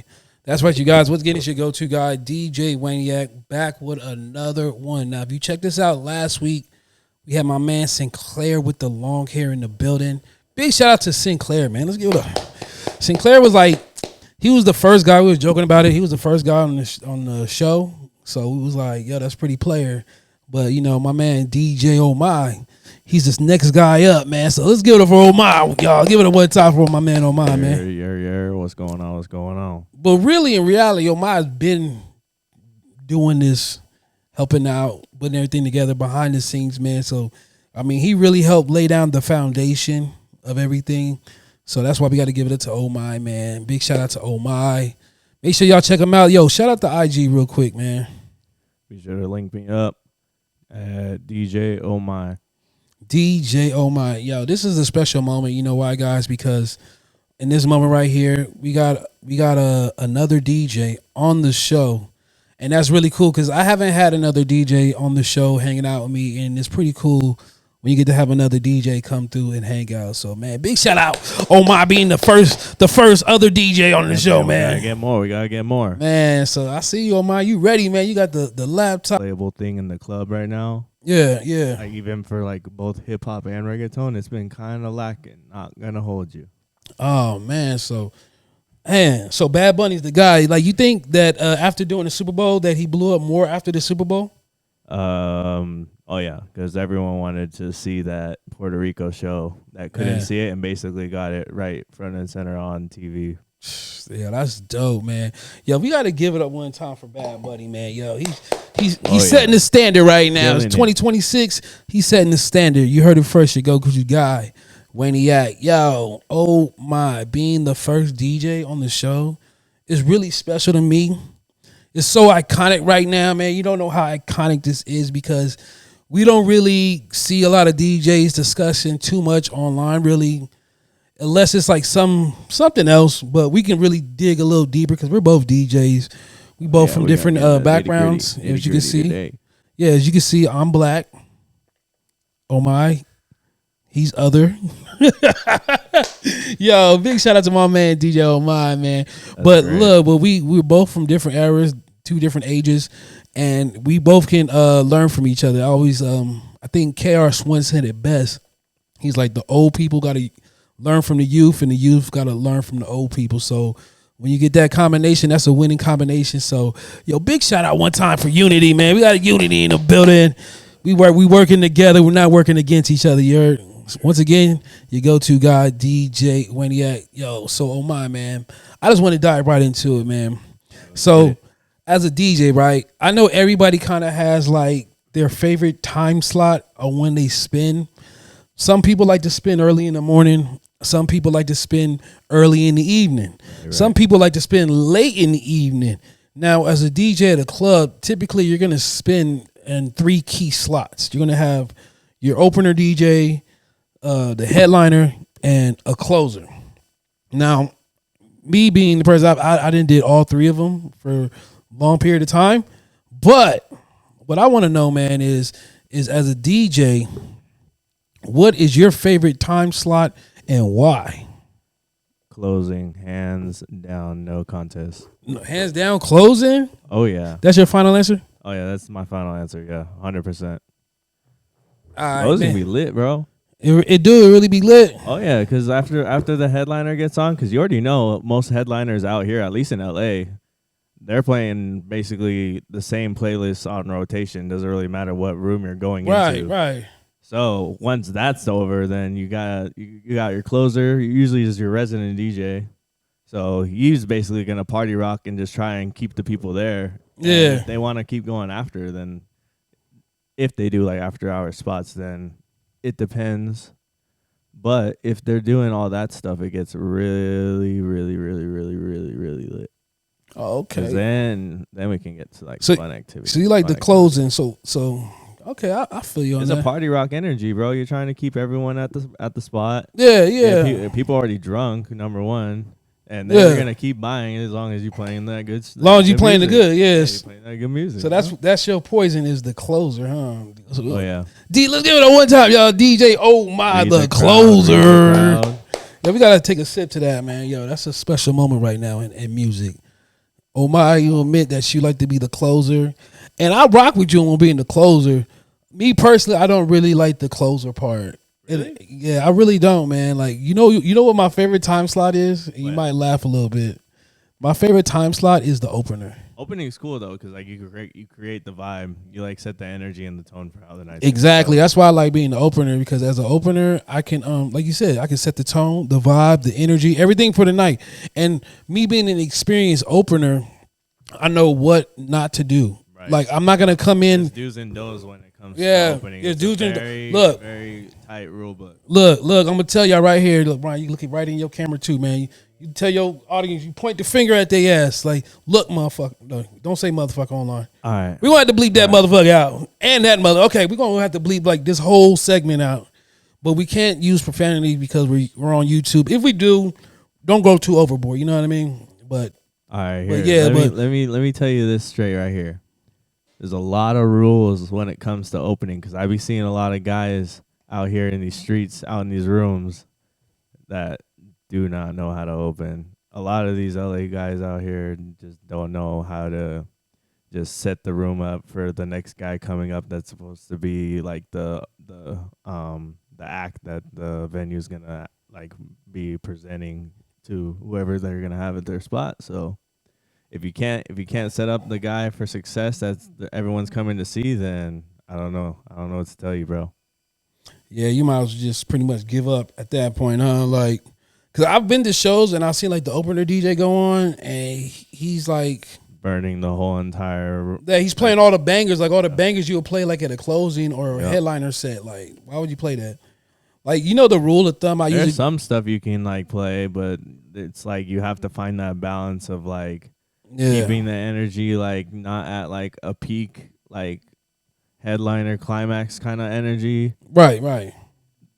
Myy. That's right, you guys. What's getting it's your go-to guy, DJ Ohh back with another one. Now, if you check this out, last week we had my man Sinclair with the long hair in the building. Big shout out to Sinclair, man. Let's give it up. Sinclair was like, he was the first guy. We was joking about it. He was the first guy on the show. So we was like, yo, that's pretty player. But, you know, my man DJ Ohh Myy, he's this next guy up, man. So let's give it up for Ohh Myy, y'all. Give it a one time for my man Ohh Myy, man. Yeah. What's going on? What's going on? But really, in reality, Ohh My's been doing this, helping out, putting everything together behind the scenes, man. So, I mean, he really helped lay down the foundation of everything. So that's why we got to give it up to Ohh Myy, man. Big shout out to Ohh Myy. Make sure y'all check him out. Yo, shout out to IG real quick, man. Be sure to link me up at DJ Ohh Myy. DJ Ohh Myy. Yo, this is a special moment. You know why, guys? Because in this moment right here, we got another DJ on the show. And that's really cool because I haven't had another DJ on the show hanging out with me. And it's pretty cool when you get to have another DJ come through and hang out. So, man, big shout out Ohh Myy being the first other DJ on the show, man. We gotta get more. Man, so I see you, Ohh Myy. You ready, man? You got the laptop. Label thing in the club right now. Yeah. Like even for like both hip hop and reggaeton, it's been kind of lacking. Not gonna hold you. Oh, man. So Bad Bunny's the guy. Like, you think that after doing the Super Bowl that he blew up more after the Super Bowl? Oh yeah, because everyone wanted to see that Puerto Rico show that couldn't see it and basically got it right front and center on TV. Yeah, that's dope, man. Yo, we got to give it up one time for Bad Bunny, man. Yo, he's setting the standard right now. It's 2026. He's setting the standard. You heard it first. Your go-to guy, Ohh. Yo, Ohh Myy being the first DJ on the show is really special to me. It's so iconic right now, man. You don't know how iconic this is because we don't really see a lot of DJs discussing too much online, really, unless it's like something else. But we can really dig a little deeper because we're both DJs. We both from different backgrounds, as you can see. Today. Yeah, as you can see, I'm black. Ohh Myy, he's other. Yo, big shout out to my man DJ Ohh Myy, man. But look, we're both from different eras, two different ages. And we both can learn from each other. I think K.R. Swin said it best. He's like, the old people got to learn from the youth, and the youth got to learn from the old people. So when you get that combination, that's a winning combination. So, yo, big shout out one time for unity, man. We got unity in the building. We working together. We're not working against each other. Once again, your go-to guy, DJ Ohh. Yo, so Ohh Myy, man. I just want to dive right into it, man. So, as a DJ, right, I know everybody kind of has like their favorite time slot on when they spin. Some people like to spin early in the morning. Some people like to spin early in the evening. Right. Some people like to spin late in the evening. Now, as a DJ at a club, typically you're going to spin in 3 key slots. You're going to have your opener DJ, the headliner, and a closer. Now, me being the person, I didn't did all 3 of them for long period of time, but what I want to know, man, is as a DJ, what is your favorite time slot and why? Closing, hands down, no contest. Hands down, closing. Oh yeah, that's your final answer. Oh yeah, that's my final answer. Yeah, 100%. Closing be lit, bro. It really be lit. Oh yeah, because after the headliner gets on, because you already know most headliners out here, at least in LA. They're playing basically the same playlist on rotation. Doesn't really matter what room you're going into. Right. So once that's over, then you got your closer. Usually is your resident DJ. So he's basically gonna party rock and just try and keep the people there. Yeah. And if they want to keep going after, then if they do like after hour spots, then it depends. But if they're doing all that stuff, it gets really, really, really, really, really, really lit. Oh, okay. Then we can get to like fun activities. So you like the closing? So okay, I feel you on that. It's a party rock energy, bro. You're trying to keep everyone at the spot. Yeah. People already drunk, number one, and they're gonna keep buying it as long as you're playing that good. As long as you're playing the good, yes. Playing that good music. So that's your poison is the closer, huh? Oh yeah. Let's give it a one time, y'all. DJ Ohh Myy, the closer. Yeah, we gotta take a sip to that, man. Yo, that's a special moment right now in music. Oh my, you admit that you like to be the closer, and I rock with you on being the closer. Me personally, I don't really like the closer part. Really? Yeah, I really don't, man. Like you know what my favorite time slot is. And you might laugh a little bit. My favorite time slot is the opener. Opening's cool though, because like you create the vibe. You like set the energy and the tone for how the night. Exactly. That's why I like being the opener, because as an opener, I can like you said, I can set the tone, the vibe, the energy, everything for the night. And me being an experienced opener, I know what not to do. Right. Like I'm not gonna come in. There's do's and don'ts when it comes to opening. Yeah, do's and don'ts. Look, very tight rule book. Look, I'm gonna tell y'all right here. Look, Brian, you looking right in your camera too, man. You tell your audience, you point the finger at their ass, like, look, motherfucker. No, don't say motherfucker online. All right. We're going to have to bleep that motherfucker out. And that mother. Okay, we're going to have to bleep like this whole segment out. But we can't use profanity because we're on YouTube. If we do, don't go too overboard. You know what I mean? But all right, here. Let me tell you this straight right here. There's a lot of rules when it comes to opening, because I be seeing a lot of guys out here in these streets, out in these rooms that do not know how to open. A lot of these LA guys out here just don't know how to just set the room up for the next guy coming up that's supposed to be like the act that the venue's gonna like be presenting to whoever they're gonna have at their spot. So if you can't set up the guy for success everyone's coming to see, then I don't know what to tell you, bro. Yeah, you might as well just pretty much give up at that point, huh? Like, because I've been to shows and I've seen like the opener DJ go on and he's like burning the whole entire. Yeah, he's playing all the bangers, like all the bangers you would play like at a closing or a headliner set. Like, why would you play that? Like, you know the rule of thumb. There's some stuff you can like play, but it's like you have to find that balance of like keeping the energy like not at like a peak like headliner climax kind of energy. Right.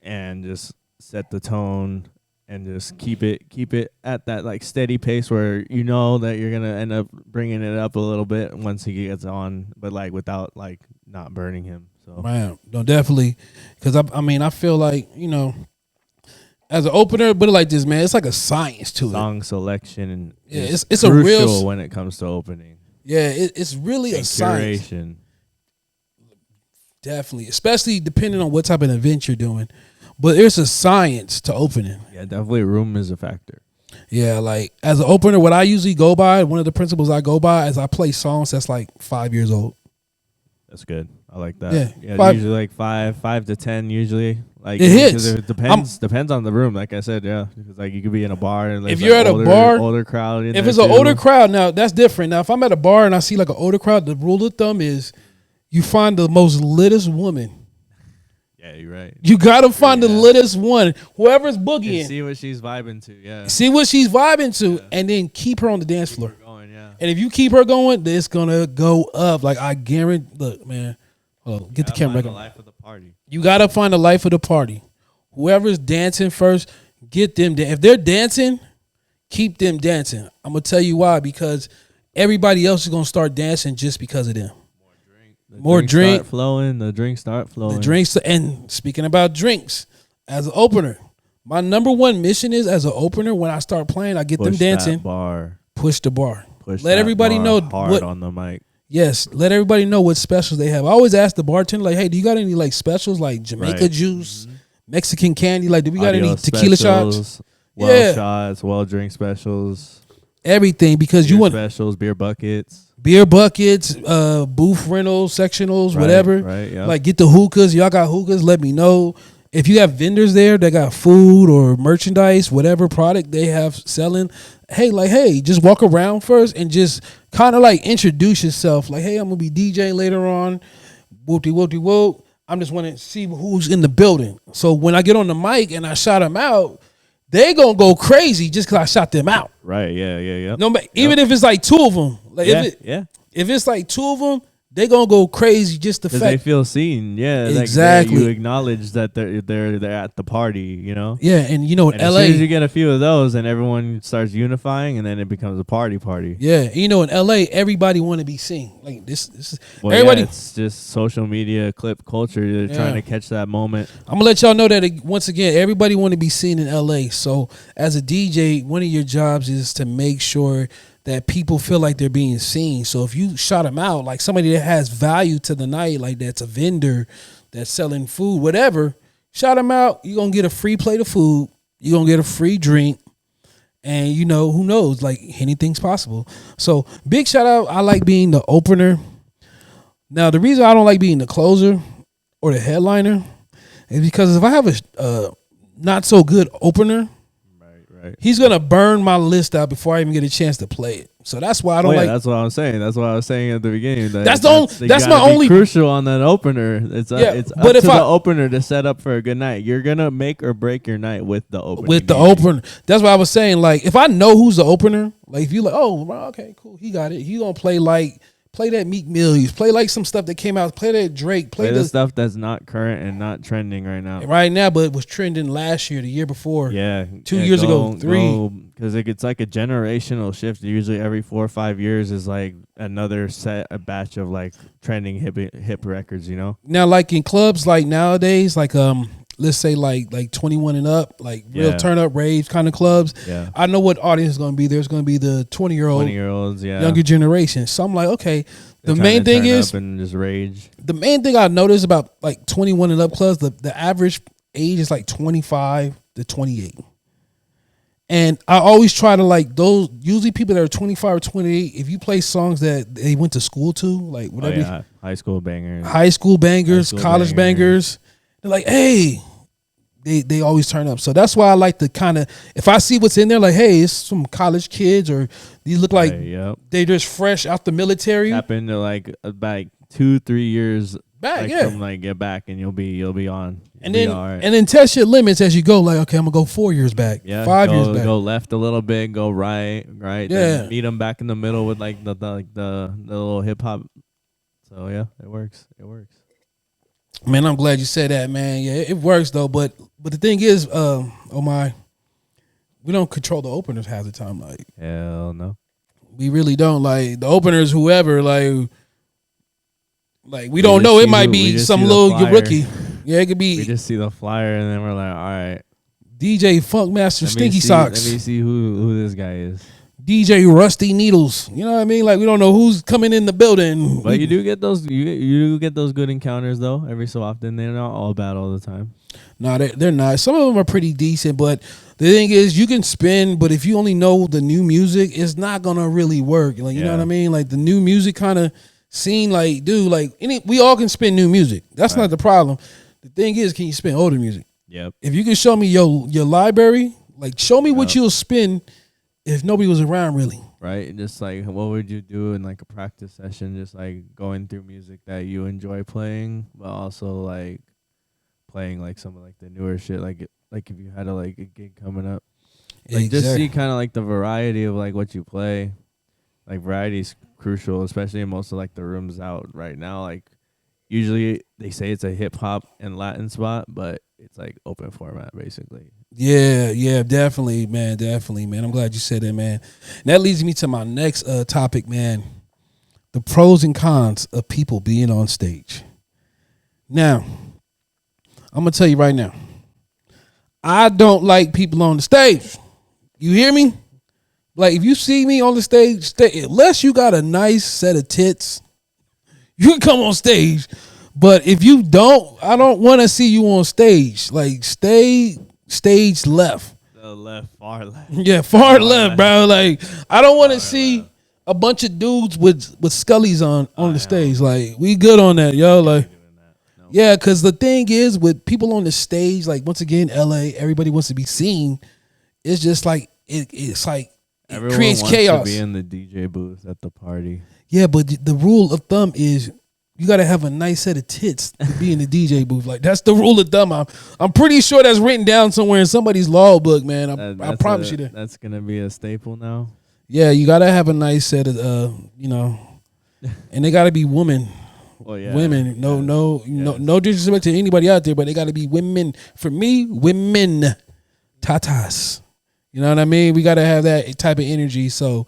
And just set the tone. And just keep it at that like steady pace where you know that you're gonna end up bringing it up a little bit once he gets on, but like without like not burning him. So man, no, definitely, because I feel like, you know, as an opener, but like this, man, it's like a science to song selection and it's crucial a real when it comes to opening. Yeah, it's really a science. Curation. Definitely, especially depending on what type of event you're doing. But there's a science to opening. Yeah, definitely room is a factor. Yeah, like as an opener, what I usually go by, one of the principles I go by is I play songs that's like 5 years old. That's good. I like that. Yeah, usually like 5 to 10 usually. Like it hits. It depends on the room. Like I said, yeah, because like you could be in a bar and if you're at a bar, older crowd. If it's an older crowd, now that's different. Now if I'm at a bar and I see like an older crowd, the rule of thumb is you find the most littest woman. Yeah, you're right. You gotta find the littest one, whoever's boogieing. And see what she's vibing to. Yeah. See what she's vibing to, and then keep her on the dance floor. Going, yeah. And if you keep her going, it's gonna go up. Like I guarantee. Look, man. Hold on, get the camera back on. Life of the party. You gotta find the life of the party. Whoever's dancing first, get them. If they're dancing, keep them dancing. I'm gonna tell you why. Because everybody else is gonna start dancing just because of them. More drink flowing. The drinks start flowing. The drinks, and speaking about drinks, as an opener, my number one mission is as an opener when I start playing, I get them dancing. Push the bar. Let everybody know hard on the mic. Yes, let everybody know what specials they have. I always ask the bartender, like, "Hey, do you got any like specials like Jamaica juice, Mexican candy? Like, do we got any tequila shots? Shots, drink specials, everything because beer you want specials, beer buckets." Booth rentals, sectionals, whatever. Right, yeah. Like get the hookahs. Y'all got hookahs, let me know. If you have vendors there that got food or merchandise, whatever product they have selling, hey, just walk around first and just kind of like introduce yourself. Like, hey, I'm going to be DJing later on. Whoop-de-whoop-de-whoop. I'm just want to see who's in the building. So when I get on the mic and I shout them out, they going to go crazy just because I shot them out. Right, yeah. No, even if it's like two of them. Like if it's like two of them, they gonna go crazy just the fact they feel seen. Yeah, exactly. Like you acknowledge that they're at the party. You know. Yeah, and you know in LA, as soon as you get a few of those, and everyone starts unifying, and then it becomes a party. Yeah, you know in LA, everybody want to be seen. Like this is everybody. Yeah, it's just social media clip culture. They're trying to catch that moment. I'm gonna let y'all know that once again, everybody want to be seen in LA. So as a DJ, one of your jobs is to make sure that people feel like they're being seen. So if you shout them out, like somebody that has value to the night, like that's a vendor that's selling food, whatever, shout them out. You're going to get a free plate of food. You're going to get a free drink. And, you know, who knows? Like, anything's possible. So, big shout out. I like being the opener. Now, the reason I don't like being the closer or the headliner is because if I have a not so good opener, right, he's going to burn my list out before I even get a chance to play it. So that's why I don't like. That's what I'm saying. That's what I was saying at the beginning. That's my only crucial on that opener. It's up to the opener to set up for a good night. You're gonna make or break your night with the opener. That's what I was saying. Like if I know who's the opener, like if you like, oh, okay, cool, he got it. He gonna play that Meek Mill. Play like some stuff that came out. Play that Drake. Play the stuff that's not current and not trending right now. Right now, but it was trending last year, the year before. Yeah, 2 years ago, 3. Because it's like a generational shift. Usually, every 4 or 5 years is like another a batch of like trending hip records. You know. Now, like in clubs, like nowadays, like let's say like 21 and up, like real turn up raves kind of clubs. Yeah. I know what audience is going to be. There's going to be the 20-year-olds, younger generation. So I'm like, okay. The main thing is and just rage. The main thing I noticed about like 21 and up clubs, the average age is like 25 to 28. And I always try to like those, usually people that are 25 or 28, if you play songs that they went to school to, like whatever. High school bangers, college bangers. They're like, hey, they always turn up. So that's why I like to kind of, if I see what's in there, like, hey, it's some college kids or these look like they just fresh out the military. Tap into like about 2-3 years back, from like get back, and you'll be on. And then test your limits as you go. Like, okay, I'm gonna go 4 years back, 5 years back. Go left a little bit, go right. Yeah, then meet them back in the middle with like the little hip hop. So yeah, it works. Man, I'm glad you said that, man. Yeah, it works though. But the thing is, oh my, we don't control the openers half the time. Like, hell no, we really don't. Like the openers, whoever, like we don't know. It might be some little rookie. Yeah, it could be. We just see the flyer and then we're like, all right, DJ Funkmaster Stinky Socks. Let me see who this guy is. DJ Rusty Needles. You know what I mean? Like we don't know who's coming in the building. But you do get those. You do get those good encounters though. Every so often, they're not all bad all the time. No, they're not. Some of them are pretty decent, but the thing is, you can spin. But if you only know the new music, it's not gonna really work. Like you know what I mean? Like the new music kind of scene. Like dude, like we all can spin new music. That's not the problem. The thing is, can you spin older music? Yep. If you can show me your library, like show me what you'll spin. If nobody was around, really. Right. Just like, what would you do in like a practice session? Just like going through music that you enjoy playing, but also like playing like some of like the newer shit. Like if you had a gig coming up, like just see kind of like the variety of like what you play. Like variety is crucial, especially in most of like the rooms out right now. Like usually they say it's a hip hop and Latin spot, but it's like open format basically. Yeah, definitely, man. I'm glad you said that, man. And that leads me to my next topic, man. The pros and cons of people being on stage. Now, I'm going to tell you right now. I don't like people on the stage. You hear me? Like, if you see me on the stage, unless you got a nice set of tits, you can come on stage. But if you don't, I don't want to see you on stage. Like, stay stage left. Far left. Yeah, far left, bro. Like, I don't want to see a bunch of dudes with scullies on the stage. Like, we good on that, yo. Like, yeah, because the thing is, with people on the stage, like, once again, LA, everybody wants to be seen. It's just like, it's like, everyone creates wants chaos. To be in the DJ booth at the party. Yeah, but the rule of thumb is you got to have a nice set of tits to be in the DJ booth. Like, that's the rule of thumb. I'm pretty sure that's written down somewhere in somebody's law book, man. I promise you that. That's going to be a staple now. Yeah, you got to have a nice set of, and they got to be women. Well, yeah. Women. No disrespect to anybody out there, but they got to be women. For me, women. Tatas. You know what I mean? We got to have that type of energy. So,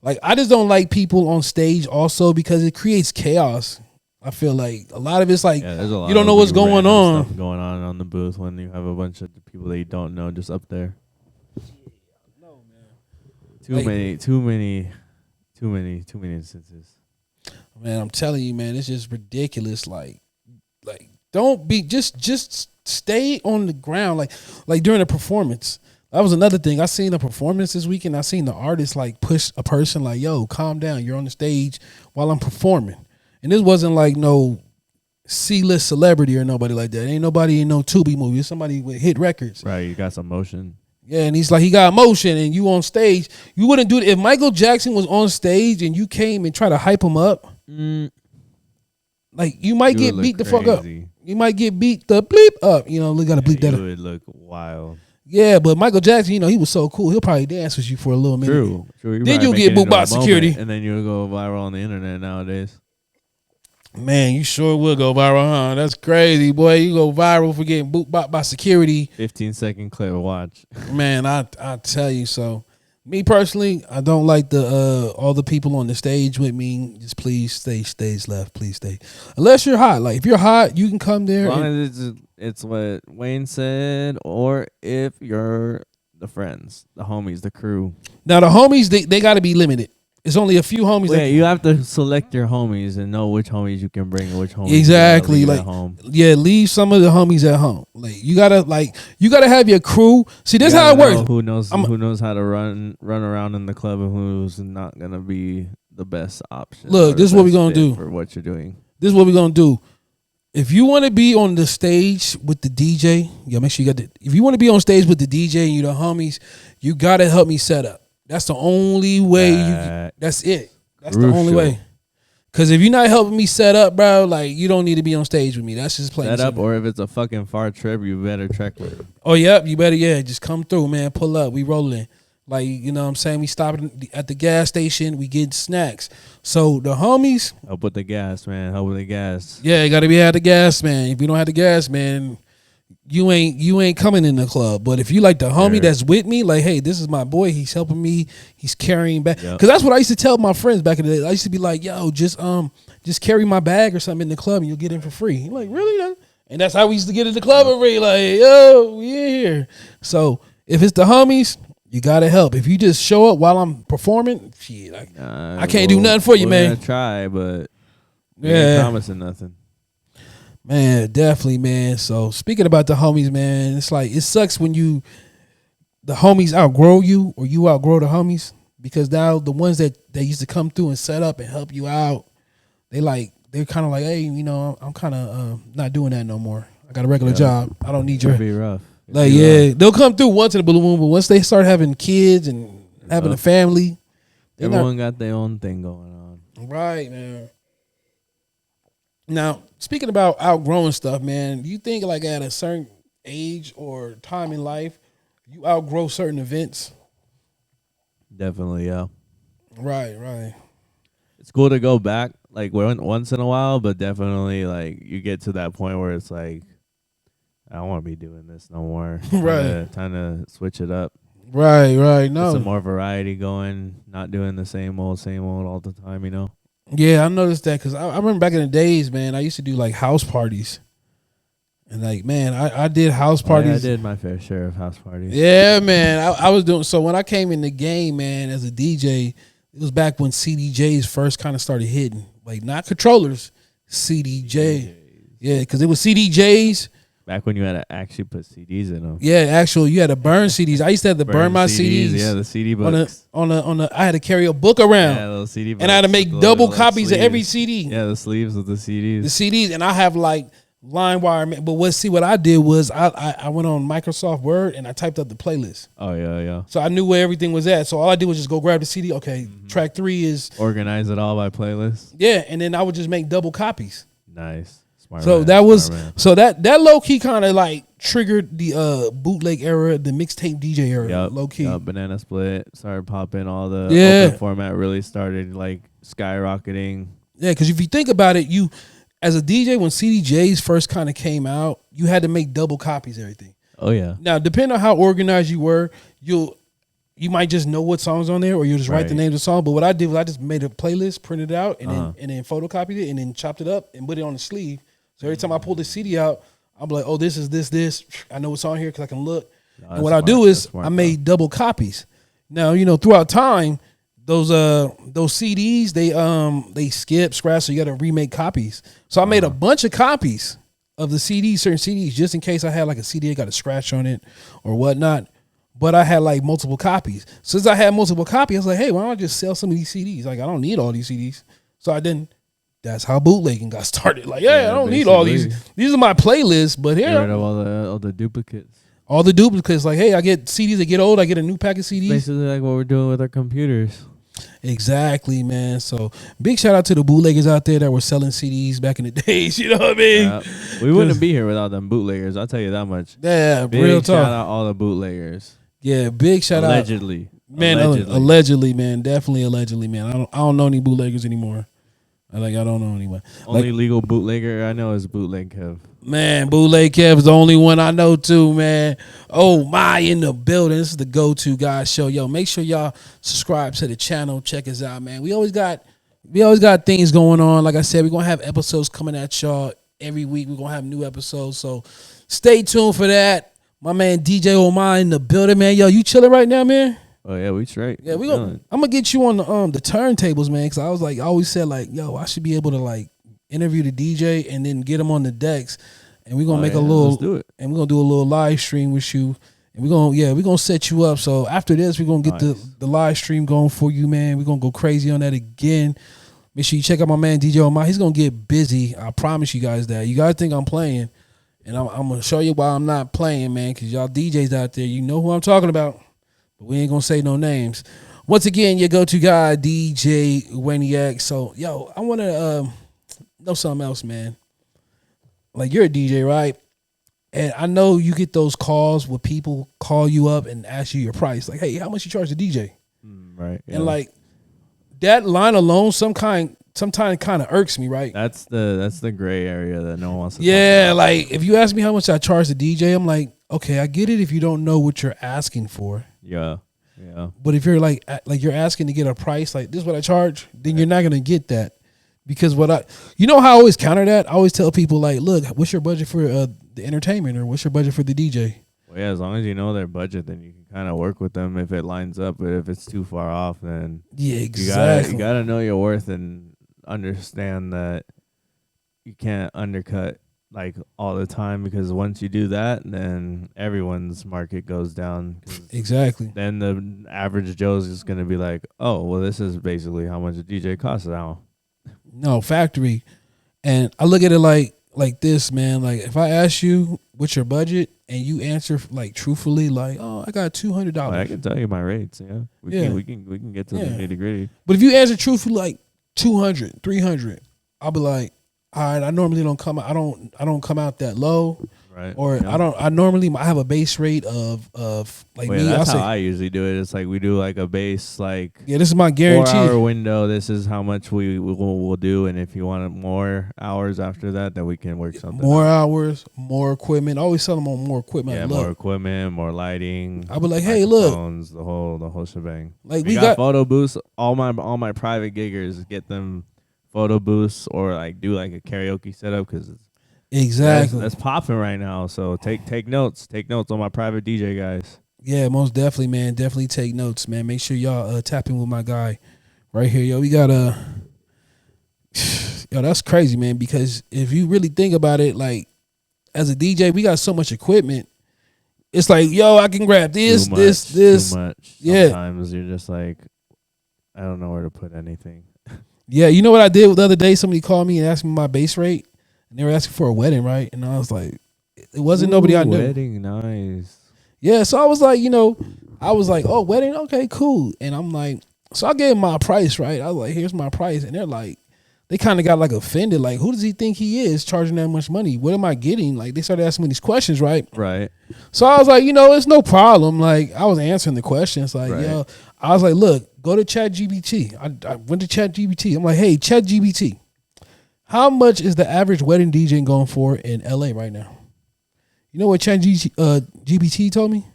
like, I just don't like people on stage also because it creates chaos. I feel like a lot of it's like you don't know what's going on. Stuff going on the booth when you have a bunch of people that you don't know just up there. Too many Too many instances. Man, I'm telling you, man, it's just ridiculous. Like don't be just stay on the ground. Like during a performance. That was another thing. I seen a performance this weekend. I seen the artist like push a person like, yo, calm down. You're on the stage while I'm performing. And this wasn't like no C-list celebrity or nobody like that. Ain't nobody in no Tubi movie. It's somebody with hit records. Right, you got some motion. Yeah, and he's like, he got emotion, and you on stage. You wouldn't do it if Michael Jackson was on stage and you came and try to hype him up. Like you might get beat the fuck up. You might get beat the bleep up. You know, we gotta bleep that up. It would look wild. Yeah, but Michael Jackson, you know, he was so cool. He'll probably dance with you for a little minute. True. Then you'll get booked by security, and then you'll go viral on the internet nowadays. Man, you sure will go viral, huh? That's crazy, boy. You go viral for getting booked by security. 15-second clip, watch. Man, I tell you so. Me personally, I don't like the all the people on the stage with me. Just please stay stage left. Please stay. Unless you're hot. Like if you're hot, you can come there. As long as it's what Wayne said, or if you're the friends, the homies, the crew. Now the homies, they got to be limited. It's only a few homies. Yeah, you have to select your homies and know which homies you can bring and which homies exactly you like at home. Yeah, leave some of the homies at home. Like you gotta have your crew. See, this is how it works. Who knows how to run around in the club and who's not gonna be the best option. Look, this is what we're gonna do for what you're doing. This is what we're gonna do. If you want to be on the stage with the DJ, make sure you got the. If you want to be on stage with the DJ and you the homies, you gotta help me set up. That's the only way that's it. That's crucial. The only way. Cause if you're not helping me set up, bro, like you don't need to be on stage with me. That's just plain. Set up, or if it's a fucking far trip, you better trek with it. Oh yep, you better just come through, man. Pull up, we rolling. Like you know what I'm saying, we stop at the gas station, we get snacks. So the homies help with the gas, man. Help with the gas. Yeah, you gotta be at the gas, man. If you don't have the gas, man, you ain't coming in the club. But if you like the homie that's with me, like, hey, this is my boy. He's helping me. He's carrying back. Because that's what I used to tell my friends back in the day. I used to be like, yo, just carry my bag or something in the club and you'll get in for free. You're like, really? And that's how we used to get in the club for free. Like, yo, we in here. So if it's the homies, you gotta help. If you just show up while I'm performing, shit, I can't do nothing for you, man. We're gonna try, but we ain't promising nothing. Man, definitely, man. So speaking about the homies, man, it's like it sucks when the homies outgrow you or you outgrow the homies, because now the ones that they used to come through and set up and help you out, they're kind of like, hey, you know, I'm kind of not doing that no more. I got a regular job. I don't need your. Be rough. They'll come through once in a blue moon, but once they start having kids and having a family, everyone got their own thing going on. Right, man. Now, speaking about outgrowing stuff, man, do you think like at a certain age or time in life, you outgrow certain events? Definitely, yeah. Right. It's cool to go back like once in a while, but definitely like you get to that point where it's like, I don't want to be doing this no more. Right. Time to switch it up. Right. No. Get some more variety going, not doing the same old all the time, you know? Yeah, I noticed that because I remember back in the days, man, I used to do like house parties. And like, man, I did house parties. I did my fair share of house parties. Yeah, man. I was doing, so when I came in the game, man, as a DJ, it was back when CDJs first kind of started hitting. Like not controllers, CDJ. Yeah, because it was CDJs. Back when you had to actually put CDs in them. Yeah, actually, you had to burn CDs. I used to have to burn my CDs. Yeah, the CD books. I had to carry a book around. Yeah, those CD books. And I had to make double copies of every CD. Yeah, the sleeves of the CDs. The CDs, and I have like LimeWire. But what I did was I went on Microsoft Word and I typed up the playlist. Oh yeah. So I knew where everything was at. So all I did was just go grab the CD. Okay, track 3 is organize it all by playlist. Yeah, and then I would just make double copies. Nice. That low key kind of like triggered the bootleg era, the mixtape DJ era. Low key. Banana Split started popping. All the open format really started like skyrocketing. Yeah, because if you think about it, you as a DJ when CDJs first kind of came out, you had to make double copies of everything. Oh yeah. Now depending on how organized you were, you might just know what song's on there, or you'll just write the name of the song. But what I did was I just made a playlist, printed it out, and then photocopied it, and then chopped it up and put it on the sleeve. So every time I pull the CD out, I'm like, oh, this is this. I know what's on here because I can look. And what I do is I made double copies. Now, you know, throughout time, those CDs they skip, scratch, so you got to remake copies. So I made a bunch of copies of the CDs, certain CDs, just in case I had like a CD that got a scratch on it or whatnot. But I had like multiple copies. Since I had multiple copies, I was like, hey, why don't I just sell some of these CDs? Like, I don't need all these CDs. So I didn't. That's how bootlegging got started. Like, I don't need all these. These are my playlists, but here. Get rid of all the duplicates. All the duplicates. Like, hey, I get CDs that get old. I get a new pack of CDs. Basically like what we're doing with our computers. Exactly, man. So big shout out to the bootleggers out there that were selling CDs back in the days. You know what I mean? Yeah. We wouldn't be here without them bootleggers. I'll tell you that much. Yeah, big real talk. Shout out all the bootleggers. Yeah, big shout allegedly. out. Man, allegedly, man. Definitely allegedly, man. I don't know any bootleggers anymore. I don't know anyone. Only legal bootlegger I know is Bootleg Kev. Man, Bootleg Kev is the only one I know too, man. Oh my, in the building. This is the go-to guys show. Yo, make sure y'all subscribe to the channel. Check us out, man. We always got things going on. Like I said, we're gonna have episodes coming at y'all every week. We're gonna have new episodes. So stay tuned for that. My man DJ Ohh Myy in the building, man. Yo, you chilling right now, man? Oh yeah, we straight. Yeah, I'm gonna get you on the turntables, man. Cause I always said like, yo, I should be able to like interview the DJ and then get him on the decks, and we're gonna make a little, let's do it. And we're gonna do a little live stream with you, and we're gonna set you up. So after this, we're gonna get the live stream going for you, man. We're gonna go crazy on that again. Make sure you check out my man DJ Ohh Myy. He's gonna get busy. I promise you guys that. You guys think I'm playing, and I'm gonna show you why I'm not playing, man. Cause y'all DJs out there, you know who I'm talking about. We ain't gonna say no names. Once again, your go-to guy, DJ Ohh Myy. So, yo, I want to know something else, man. Like, you're a DJ, right? And I know you get those calls where people call you up and ask you your price. Like, hey, how much you charge the DJ? Right. Yeah. And, like, that line alone sometimes kind of irks me, right? That's the gray area that no one wants to talk about. Like, if you ask me how much I charge the DJ, I'm like, okay, I get it if you don't know what you're asking for. Yeah. But if you're like you're asking to get a price, like this is what I charge, then you're not gonna get that. Because you know how I always counter that? I always tell people like, look, what's your budget for the entertainment, or what's your budget for the DJ? Well, yeah, as long as you know their budget, then you can kind of work with them if it lines up. But if it's too far off, then exactly. You gotta know your worth and understand that you can't undercut like all the time, because once you do that, then everyone's market goes down. Exactly. Then the average Joe's just gonna be like, oh, well, this is basically how much a DJ costs now. No, factory. And I look at it like this, man. Like, if I ask you what's your budget and you answer like truthfully, like, oh, I got $200. I can tell you my rates. Yeah, we can get to the nitty gritty. But if you answer truthfully, like 200, 300, I'll be like, all right, I normally don't come. I don't come out that low, right? Or I have a base rate of like me. That's how I usually do it. It's like we do like a base, like this is my guarantee 4-hour window. This is how much we'll do, and if you want more hours after that, then we can work something. More hours, more equipment. I always tell them on more equipment. Yeah, more equipment, more lighting. I'll be like, hey, look, the whole shebang. Like we got photo booths. All my private giggers get them photo booths, or like do like a karaoke setup, because exactly that's popping right now. So take notes on my private DJ guys. Yeah, most definitely, man. Definitely take notes, man. Make sure y'all tap in with my guy right here. Yo, we got yo, that's crazy, man, because if you really think about it, like as a DJ, we got so much equipment. It's like, yo, I can grab this. Too much. Yeah. Sometimes you're just like, I don't know where to put anything. Yeah, you know what I did the other day? Somebody called me and asked me my base rate, and they were asking for a wedding, right? And I was like, it wasn't nobody I knew. Wedding, nice. Yeah, so I was like, oh, wedding, okay, cool. And I'm like, so I gave them my price, right? I was like, here's my price. And they're like, they kind of got like offended. Like, who does he think he is charging that much money? What am I getting? Like, they started asking me these questions, right? Right. So I was like, it's no problem. Like, I was answering the questions. Like, yo, I was like, look, go to ChatGPT. I went to ChatGPT. I'm like, hey, ChatGPT, how much is the average wedding DJ going for in LA right now? You know what ChatGPT told me?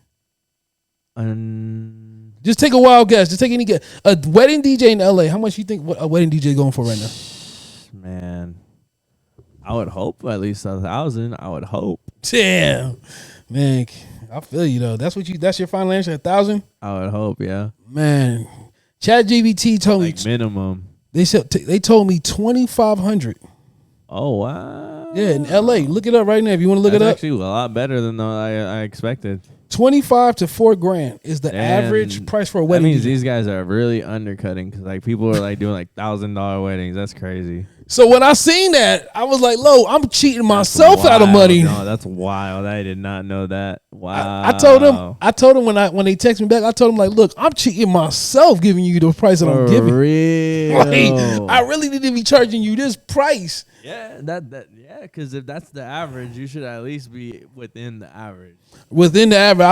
Just take a wild guess. Just take any guess. A wedding DJ in LA, how much you think a wedding DJ going for right now? Man, I would hope at least 1,000. I would hope. Damn, man, I feel you though. That's your final answer, 1,000. I would hope, yeah. Man, ChatGPT told like me minimum. they told me 2,500. Oh wow. Yeah, in LA. Look it up right now if you want to look That's it up. actually a lot better than I expected. 25 to $4,000 is the And average price for a That wedding. means DJ. these guys are really undercutting because like people are like doing like $1,000 weddings. That's crazy. So when I seen that, I was like, "Lo, I'm cheating That's myself out of wild. money." No, that's wild. I did not know that. Wow. I told them when they text me back, I told them like, "Look, I'm cheating myself giving you the price that I'm giving." Real. Like, I really need to be charging you this price. Yeah, because if that's the average, you should at least be within the average. Within the average,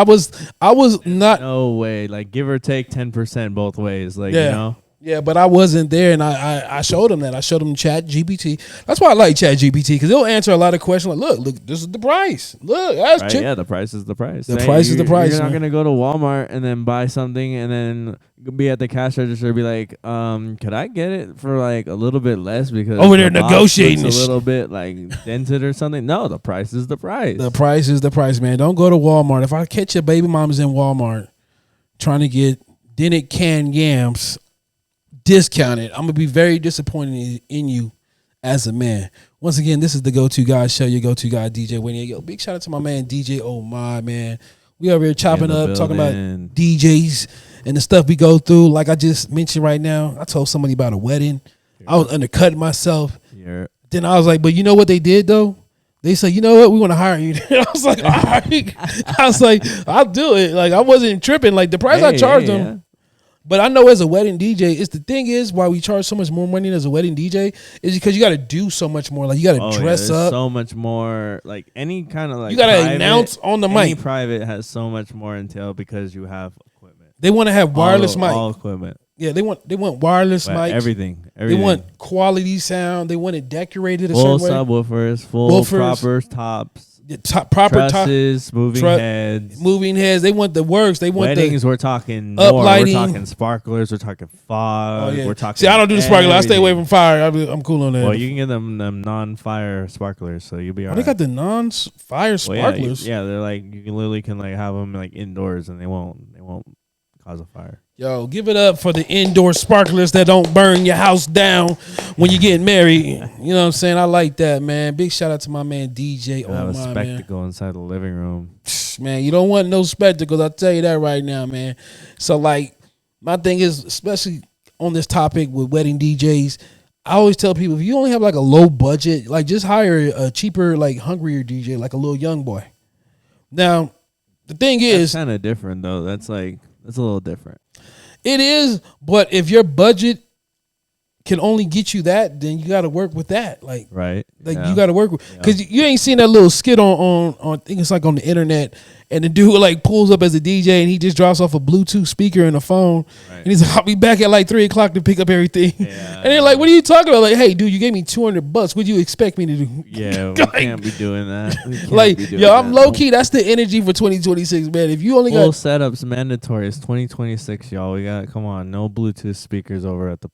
I was not. No way, like give or take 10% both ways, like Yeah. you know. Yeah, but I wasn't there, and I showed them that. I showed them ChatGPT. That's why I like ChatGPT because it'll answer a lot of questions. Like, look, this is the price. Look, that's Right, cheap. yeah, the price is the price. The price is the price, You're not man. gonna go to Walmart and then buy something and then be at the cash register and be like, could I get it for like a little bit less because Over there the box negotiating looks a this little bit like dented or something? No, the price is the price. The price is the price, man. Don't go to Walmart. If I catch your baby mamas in Walmart trying to get dented canned yams discounted, I'm gonna be very disappointed in you as a man. Once again, this is the Go-To Guy Show. Your go-to guy, DJ Winnie. Yo, big shout out to my man DJ Ohh Myy, man. We over here chopping up, talking about DJs and the stuff we go through. Like I just mentioned right now, I told somebody about a wedding. I was undercutting myself. Yeah. Then I was like, but you know what they did though? They said, you know what, we want to hire you. I was like, all right. I was like, I'll do it. Like I wasn't tripping. Like the price I charged them. Yeah. But I know as a wedding DJ, it's the thing is why we charge so much more money as a wedding DJ is because you got to do so much more. Like you got to dress up. So much more. Like any kind of like you got to announce on the any mic. private has so much more entail because you have equipment. They want to have wireless mic. All equipment. Yeah, they want wireless mics. Everything. They want quality sound. They want it decorated a full certain way. subwoofers, full proper tops. Proper trusses, moving heads. They want the works. They want weddings. We're talking more. We're talking sparklers. We're talking fog. Oh, yeah. We're talking. See, I don't do the sparkler. I stay away from fire. I'm cool on that. Well, you can get them non-fire sparklers, so you'll be alright. They got the non-fire sparklers. Yeah, they're like you literally can like have them like indoors, and they won't cause a fire. Yo, give it up for the indoor sparklers that don't burn your house down when you're getting married. You know what I'm saying? I like that, man. Big shout out to my man DJ Ohh Myy, have a spectacle inside the living room. Man, you don't want no spectacles. I'll tell you that right now, man. So, like, my thing is, especially on this topic with wedding DJs, I always tell people, if you only have, like, a low budget, like, just hire a cheaper, like, hungrier DJ, like a little young boy. Now, the thing is... kind of different, though. That's a little different. It is, but if your budget can only get you that, then you got to work with that. Like, right? Like you got to work with because you ain't seen that little skit on I think it's like on the internet, and the dude like pulls up as a DJ and he just drops off a Bluetooth speaker in the phone, and he's like, "I'll be back at like 3:00 to pick up everything." And they're like, "What are you talking about?" Like, "Hey, dude, you gave me $200. What do you expect me to do?" Yeah, we can't be doing that. I'm low key. That's the energy for 2026, man. If you only full got setups mandatory, it's 2026, y'all. We got come on, no Bluetooth speakers over at the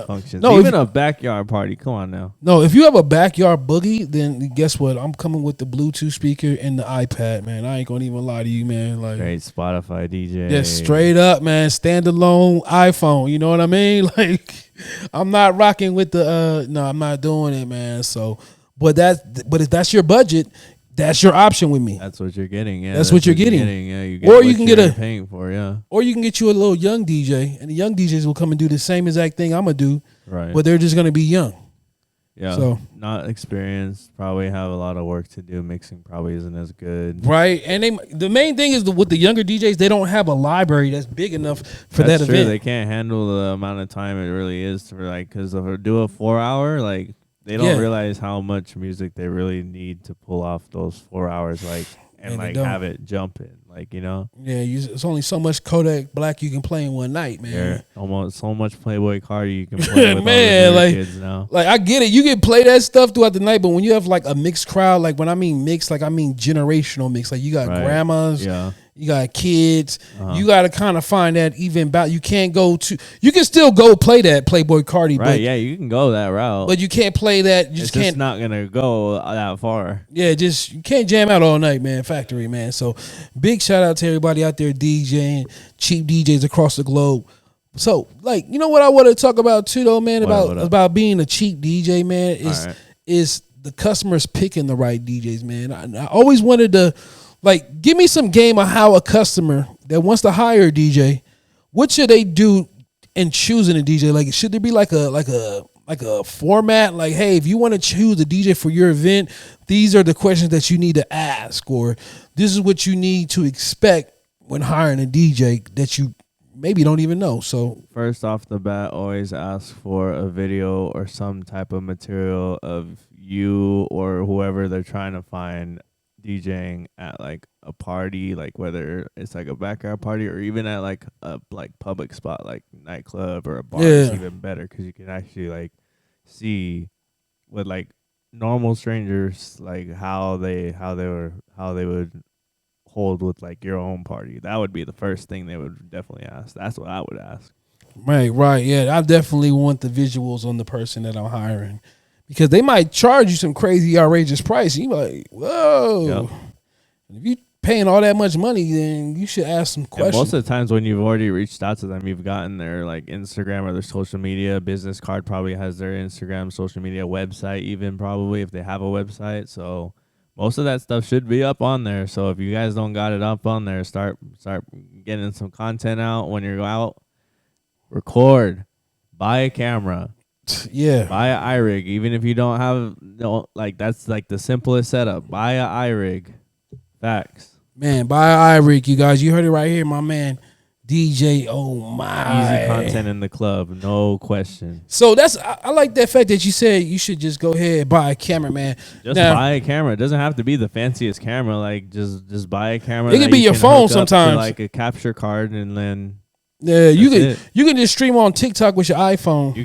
functions. No, even a backyard party. Come on now. No, if you have a backyard boogie, then guess what? I'm coming with the Bluetooth speaker and the iPad, man. I ain't gonna even lie to you, man. Like straight Spotify DJ. Yeah, straight up, man. Standalone iPhone. You know what I mean? Like, I'm not rocking with the. No, I'm not doing it, man. So, but if that's your budget, that's your option with me. That's what you're getting. Yeah, that's what you're getting. Yeah, you get or you can get paying for. Yeah, or you can get you a little young DJ, and the young DJs will come and do the same exact thing I'm gonna do. Right. But they're just gonna be young. Yeah. So not experienced. Probably have a lot of work to do. Mixing probably isn't as good. Right. And the main thing is with the younger DJs, they don't have a library that's big enough for that event. They can't handle the amount of time it really is for because if they do a 4-hour, like they don't realize how much music they really need to pull off those 4 hours, like and like have it jumping, like you know. Yeah, it's only so much Kodak Black you can play in one night, man. Yeah, almost so much Playboy Cardi you can play with man, all the like, kids now. Like I get it, you can play that stuff throughout the night, but when you have like a mixed crowd, like when I mean mixed, like I mean generational mix, like you got grandmas, you got kids, you got to kind of find that even about. You can't go to, you can still go play that Playboy Cardi, right? But, yeah, you can go that route, but you can't play that. You just can't. It's not gonna go that far. Yeah, just you can't jam out all night, man. Factory, man. So big shout out to everybody out there DJing, cheap DJs across the globe. So, like, you know what I want to talk about too, though, man, What up? about being a cheap DJ, man, All right. is the customers picking the right DJs, man. I always wanted to, like, give me some game on how a customer that wants to hire a DJ, what should they do in choosing a DJ? Like, should there be like a format? Like, hey, if you want to choose a DJ for your event, these are the questions that you need to ask, or this is what you need to expect when hiring a DJ that you maybe don't even know. So First off the bat, always ask for a video or some type of material of you or whoever they're trying to find DJing at like a party, like whether it's like a backyard party or even at like a like public spot like nightclub or a bar. It's even better because you can actually like see with like normal strangers like how they would hold with like your own party. That would be the first thing they would definitely ask. That's what I would ask. right, yeah. I definitely want the visuals on the person that I'm hiring because they might charge you some crazy outrageous price. You like, whoa. Yep. If you paying all that much money, then you should ask some questions. And most of the times when you've already reached out to them, you've gotten their like Instagram or their social media. Business card probably has their Instagram, social media, website even probably if they have a website. So most of that stuff should be up on there. So if you guys don't got it up on there, start getting some content out when you're out. Record, buy a camera. Yeah. Buy an iRig. Even if you don't have like that's like the simplest setup. Buy an iRig. Facts. Man, buy an iRig, you guys. You heard it right here, my man. DJ Ohh Myy. Easy content in the club, no question. So I like that fact that you said you should just go ahead and buy a camera, man. Just buy a camera. It doesn't have to be the fanciest camera. Like just buy a camera. It can be your phone sometimes. Like a capture card, and then you can just stream on TikTok with your iPhone. You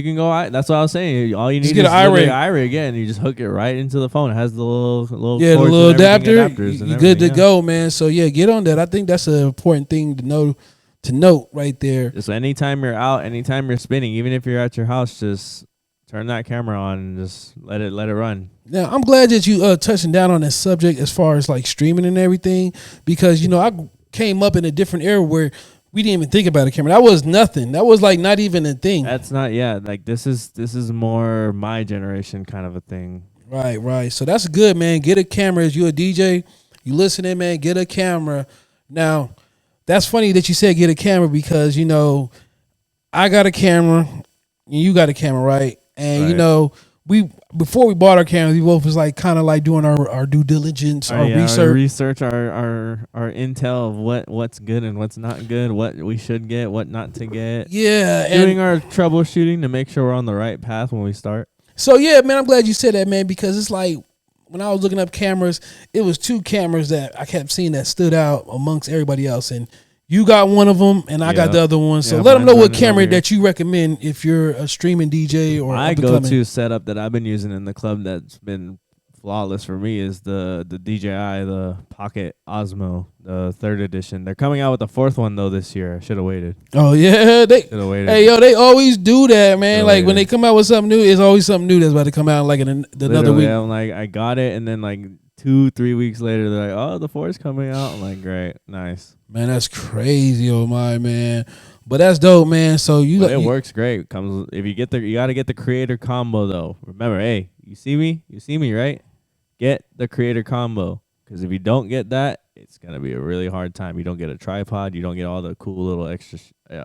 can go. That's what I was saying. All you need just get is an iRig, and you just hook it right into the phone. It has the little the little adapter. You're good to go, man. So yeah, get on that. I think that's an important thing to know. To note right there. Just anytime you're out, anytime you're spinning, even if you're at your house, just turn that camera on and just let it run. Now, I'm glad that you touching down on this subject as far as like streaming and everything, because I came up in a different era where we didn't even think about a camera. That was nothing. That was like not even a thing. That's not like this is more my generation kind of a thing. Right. So that's good, man. Get a camera. As you a DJ, you listening, man, get a camera. Now, that's funny that you said get a camera because, I got a camera and you got a camera, right? And, before we bought our cameras, we both was like kind of like doing our due diligence, our research, our intel of what's good and what's not good, what we should get, what not to get. Yeah. Doing our troubleshooting to make sure we're on the right path when we start. So, yeah, man, I'm glad you said that, man, because it's like, when I was looking up cameras, it was two cameras that I kept seeing that stood out amongst everybody else. And you got one of them, and I got the other one. So let them know what camera that you recommend if you're a streaming DJ or my go-to setup that I've been using in the club that's been flawless for me is the DJI, the Pocket Osmo, the 3rd edition. They're coming out with the 4th one though this year. I should have waited. Oh yeah, they should have waited. Hey yo, they always do that, man. Like when they come out with something new, it's always something new that's about to come out like in another week. I'm like, I got it, and then like 2-3 weeks later, they're like, oh, the 4's coming out. I'm like, great, nice. Man, that's crazy, Ohh Myy, man. But that's dope, man. So it works great. Comes if you got to get the creator combo though. Remember, hey, you see me, right? Get the creator combo, because if you don't get that, it's gonna be a really hard time. You don't get a tripod, you don't get all the cool little extra,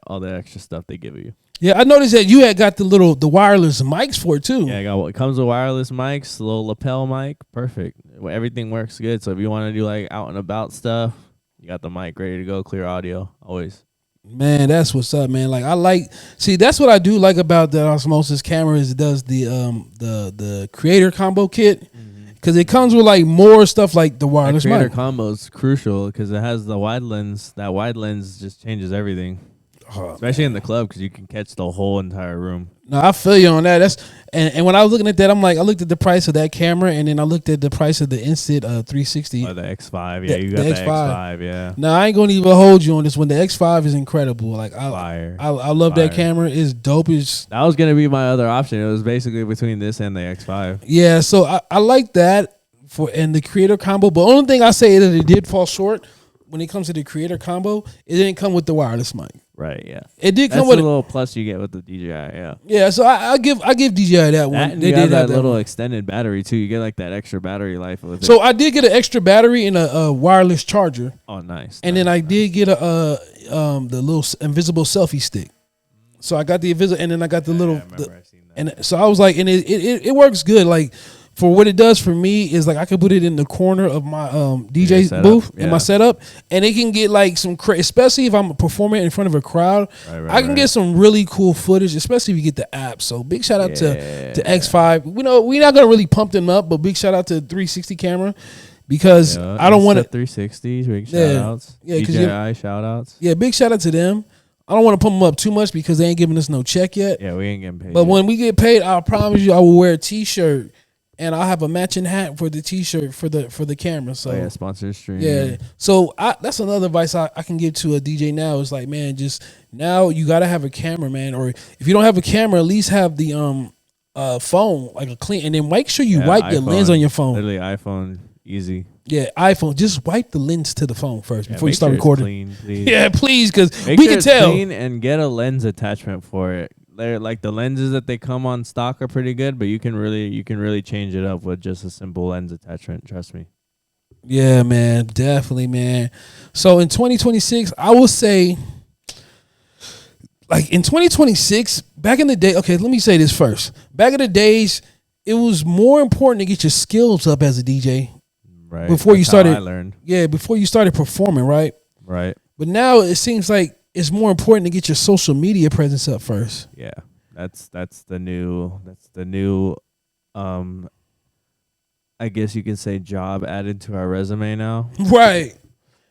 all the extra stuff they give you. Yeah, I noticed that you had got the wireless mics for it too. Yeah, it comes with wireless mics, a little lapel mic, perfect. Everything works good. So if you want to do like out and about stuff, you got the mic ready to go, clear audio, always. Man, that's what's up, man. Like that's what I do like about the Osmosis camera is it does the creator combo kit. Because it comes with like more stuff like the wireless mic. Creator combo is crucial because it has the wide lens. That wide lens just changes everything, especially in the club because you can catch the whole entire room. No, I feel you on that. And when I was looking at that, I'm like, I looked at the price of that camera, and then I looked at the price of the Instant 360. Oh, the X5, yeah, you got the X5, yeah. No, I ain't gonna even hold you on this one. The X5 is incredible. Like Fire. I love that camera. It's dope. That was gonna be my other option. It was basically between this and the X5. Yeah, so I like that and the creator combo. But the only thing I say is that it did fall short when it comes to the creator combo, it didn't come with the wireless mic. Right. Yeah. It did That's come with a little plus you get with the DJI. Yeah. Yeah, so I give DJI that one. And they did that little extended battery too. You get like that extra battery life with it. So I did get an extra battery and a wireless charger. Oh, nice. And then I did get the little invisible selfie stick. So I got the invisible, and then I got the little. I remember I've seen that. And so I was like, and it works good. Like for what it does for me is like I could put it in the corner of my DJ booth in my setup, and it can get like some especially if I'm performing in front of a crowd. I can get some really cool footage, especially if you get the app. So big shout out to X5. We know we're not gonna really pump them up, but big shout out to 360 camera. Because I don't want to 360s, big shout outs. Yeah, DJI shout outs. Yeah, big shout out to them. I don't want to pump them up too much because they ain't giving us no check yet. Yeah, we ain't getting paid. But when we get paid, I promise you I will wear a t-shirt and I'll have a matching hat for the t-shirt for the camera. So sponsor stream. Yeah. So that's another advice I can give to a DJ now. It's like, man, just now you gotta have a camera, man. Or if you don't have a camera, at least have the phone, like a clean, and then make sure you wipe your lens on your phone. Literally iPhone. Easy. Yeah, iPhone. Just wipe the lens to the phone first before you start recording. Clean, please. Yeah, please, because we can tell. Clean and get a lens attachment for it. They're like the lenses that they come on stock are pretty good, but you can really change it up with just a simple lens attachment. Trust me. Yeah, man, definitely, man. So in 2026, I will say, like in 2026, back in the day. Okay, let me say this first. Back in the days, it was more important to get your skills up as a DJ. Right. Before you started, I learned. Yeah, before you started performing, right? Right. But now it seems like it's more important to get your social media presence up first. Yeah, that's the new I guess you could say job added to our resume now. Right.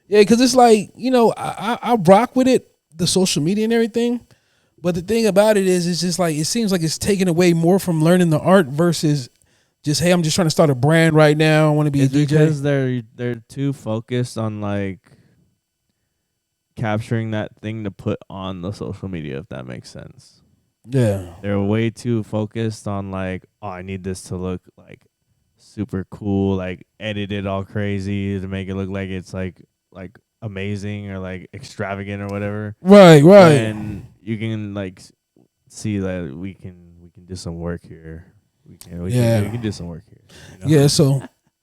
Yeah, because it's like, I rock with it, the social media and everything. But the thing about it is, it's just like it seems like it's taken away more from learning the art versus just, hey, I'm just trying to start a brand right now. I want to be a DJ. Because they're too focused on like capturing that thing to put on the social media, if that makes sense. Yeah. They're way too focused on like, oh, I need this to look like super cool, like edited all crazy to make it look like it's like amazing or like extravagant or whatever. Right. And you can like see that we can do some work here. We can do some work here. Yeah, so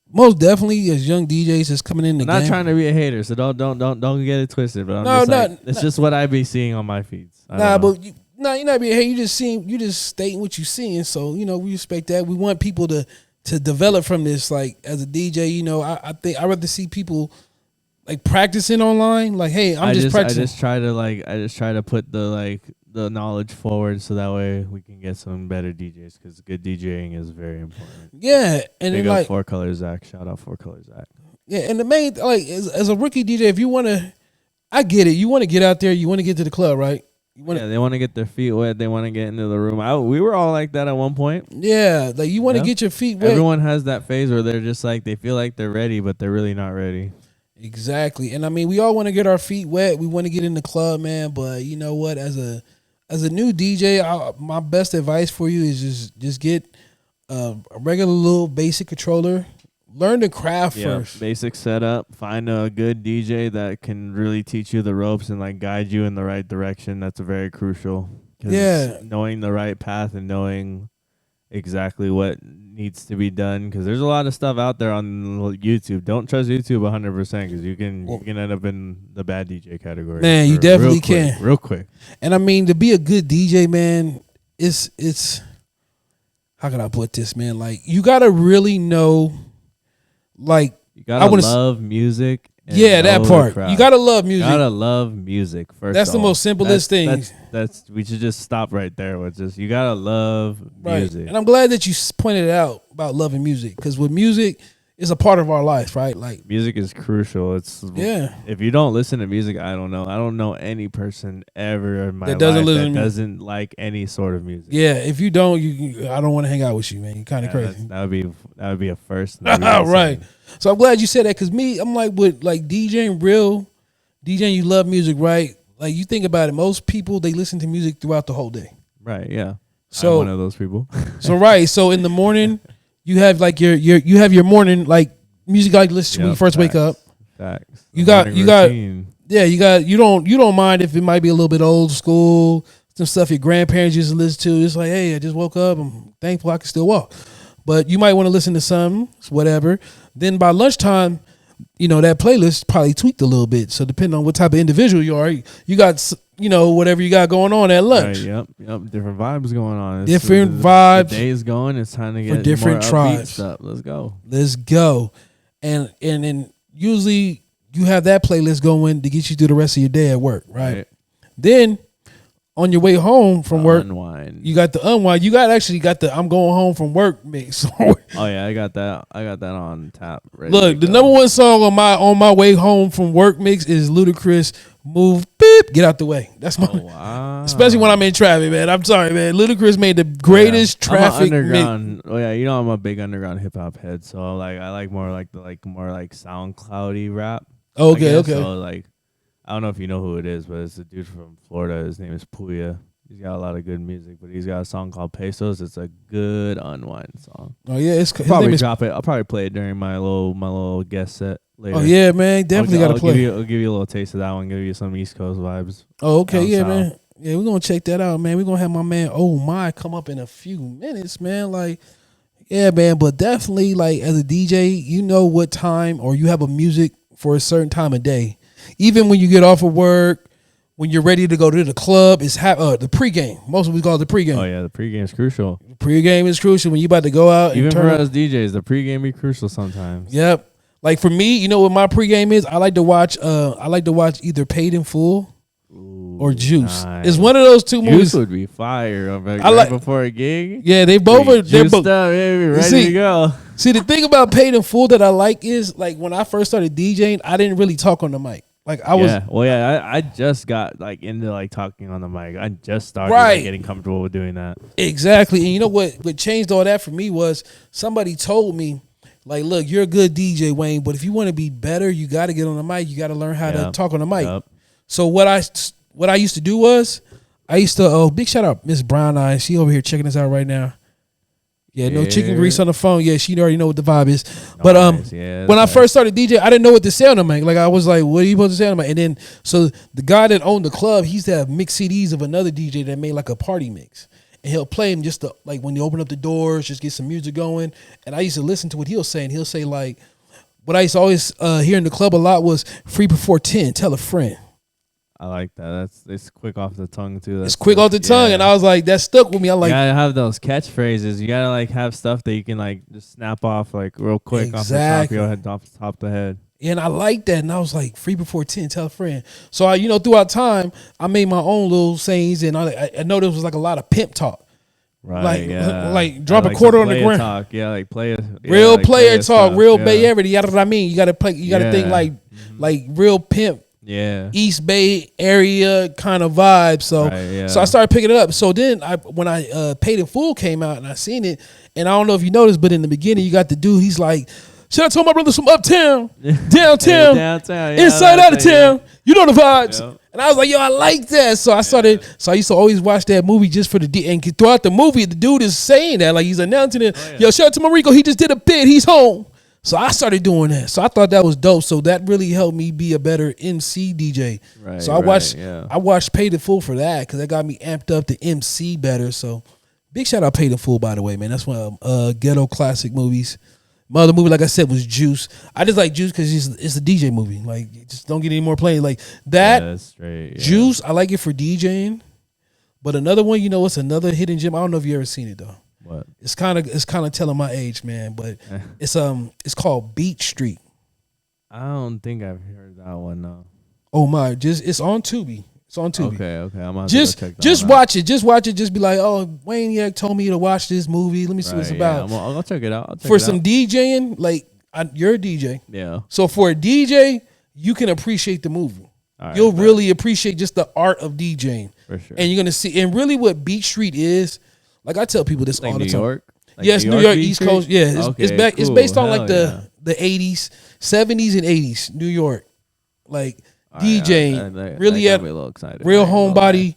most definitely as young DJs is coming in the game. I'm not trying to be a hater, so don't get it twisted. But it's just what I be seeing on my feeds. You're not being a hater. You just stating what you seeing. So we respect that. We want people to develop from this. Like as a DJ, I think I'd rather see people like practicing online. Like, hey, I'm just practicing. I just try to put the knowledge forward so that way we can get some better DJs because good DJing is very important. Yeah, and big then up 4 Color Zach. Shout out 4 Color Zach. Yeah, and the main as a rookie DJ, if you want to, I get it. You want to get out there. You want to get to the club, right? They want to get their feet wet. They want to get into the room. We were all like that at one point. Yeah, like you want to get your feet wet. Everyone has that phase where they're just like they feel like they're ready, but they're really not ready. Exactly, and I mean we all want to get our feet wet. We want to get in the club, man. But you know what? As a new DJ, my best advice for you is just get a regular little basic controller. Learn the craft first. Basic setup. Find a good DJ that can really teach you the ropes and like guide you in the right direction. That's very crucial. Yeah. Knowing the right path and knowing exactly what needs to be done, because there's a lot of stuff out there on YouTube. Don't trust YouTube 100% because you can end up in the bad DJ category. Man, you definitely can. Real quick. And I mean, to be a good DJ, man, it's how can I put this, man? Like you gotta really know. Like you gotta love music. Yeah, that part. You gotta love music. You gotta love music first. That's the most simplest thing. That's we should just stop right there. With just you gotta love music. And I'm glad that you pointed out about loving music, because with music, it's a part of our life, right? Like music is crucial. If you don't listen to music, I don't know any person ever in my life that doesn't like any sort of music. Yeah, if you don't, I don't want to hang out with you, man. You're kind of crazy. That would be a first. Right. So I'm glad you said that, because I'm like with like DJing, you love music, right? Like you think about it, most people they listen to music throughout the whole day. Right. Yeah. So I'm one of those people. So in the morning. You have like your morning like music like listen to when you first wake up. Facts. You got you don't mind if it might be a little bit old school, some stuff your grandparents used to listen to. It's like, hey, I just woke up, I'm thankful I can still walk. But you might want to listen to something, whatever. Then by lunchtime, that playlist probably tweaked a little bit. So depending on what type of individual you are, you got whatever you got going on at lunch. Right, yep. Different vibes going on. Different vibes. The day is going. It's time to get for different more tribes. Stuff. Let's go. And then usually you have that playlist going to get you through the rest of your day at work, right? Then on your way home from work, unwind. You got the unwind. You got the I'm going home from work mix. Oh yeah, I got that on tap. Look, the number one song on my way home from work mix is Ludacris. Move, beep, get out the way. That's my. Wow. Especially when I'm in traffic, man. I'm sorry, man. Ludacris made the greatest traffic underground. Oh yeah, I'm a big underground hip hop head. So I like more like sound cloudy rap. Okay. So I don't know if you know who it is, but it's a dude from Florida. His name is Puya. He's got a lot of good music, but he's got a song called Pesos. It's a good unwind song. Oh yeah, I'll probably play it during my little guest set later. Oh yeah, man, definitely got to play. I'll give you a little taste of that one. Give you some East Coast vibes. Oh okay, yeah, man. Yeah, we're gonna check that out, man. We're gonna have my man Ohh Myy come up in a few minutes, man. Yeah, man, but definitely as a DJ, you know what time or you have a music for a certain time of day. Even when you get off of work, when you're ready to go to the club, it's the pregame. Most of us call it the pregame. Oh yeah, the pregame is crucial. The pregame is crucial when you about to go out. Even for us DJs, the pregame be crucial sometimes. Yep. Like for me, you know what my pregame is? I like to watch either Paid in Full or Juice. Nice. It's one of those two movies. Juice would be fire. Right before a gig. Yeah, they both are. They're both ready to go. See, the thing about Paid in Full that I like is when I first started DJing, I didn't really talk on the mic. I just got into talking on the mic. I just started getting comfortable with doing that. Exactly. And you know what changed all that for me was somebody told me, look, you're a good DJ, Wayne, but if you want to be better, you got to get on the mic. You got to learn how to talk on the mic. Yep. So what I used to do was big shout out Miss Brown Eyes. She over here checking us out right now. Yeah, no chicken grease on the phone. Yeah, she already know what the vibe is. But when I first started DJ, I didn't know what to say on the mic. I was like, what are you supposed to say on the mic? And then so the guy that owned the club, he used to have mixed CDs of another DJ that made a party mix. And he'll play them just to, when you open up the doors, just get some music going. And I used to listen to what he'll say. And he'll say what I used to always hear in the club a lot was free before 10, tell a friend. I like that. It's quick off the tongue too. It's quick off the tongue, and I was like, that stuck with me. I you gotta have those catchphrases. You gotta have stuff that you can just snap off real quick off the top of your head, off the top of the head. And I like that, and I was like, free before 10, tell a friend. So I, throughout time, I made my own little sayings, and I know there was a lot of pimp talk. Right, drop a quarter on the ground. Talk. Yeah, player. Real player talk, stuff, real Bay Area. You know what I mean? You gotta play. You gotta think real pimp. Yeah, East Bay Area kind of vibe. So, so I started picking it up. So then, when I Paid in Full came out and I seen it, and I don't know if you noticed, but in the beginning, you got the dude. He's like, "Should I tell my brothers from uptown, downtown, inside out of town? You know the vibes." Yep. And I was like, "Yo, I like that." So I started. So I used to always watch that movie just for and throughout the movie, the dude is saying that he's announcing it. Yo, shout out to Marico. He just did a bid. He's home. So I started doing that. So I thought that was dope. So that really helped me be a better MC DJ. Right. So I watched Paid in Full for that because that got me amped up to MC better. So big shout out Paid in Full, by the way, man. That's one of ghetto classic movies. My other movie, like I said, was Juice. I just like Juice because it's a DJ movie. Just don't get any more play. That. Yeah, that's straight. Yeah. Juice, I like it for DJing. But another one, what's another hidden gem? I don't know if you ever seen it though. What? It's kind of telling my age, man. But it's called Beat Street. I don't think I've heard that one. No. Oh my! It's on Tubi. It's on Tubi. Okay. I'm on. Just watch it. Just watch it. Just be like, oh, Wayne told me to watch this movie. Let me see what it's about. I'll check it out. For some DJing, you're a DJ. Yeah. So for a DJ, you can appreciate the movie. Right, you'll really appreciate just the art of DJing. For sure. And you're gonna see, and really what Beat Street is. I tell people this all the time. New York? Yes, New York, East Coast. Yeah, it's back. Cool. It's based on the 80s, 70s, and 80s New York, DJing. Really at real homebody.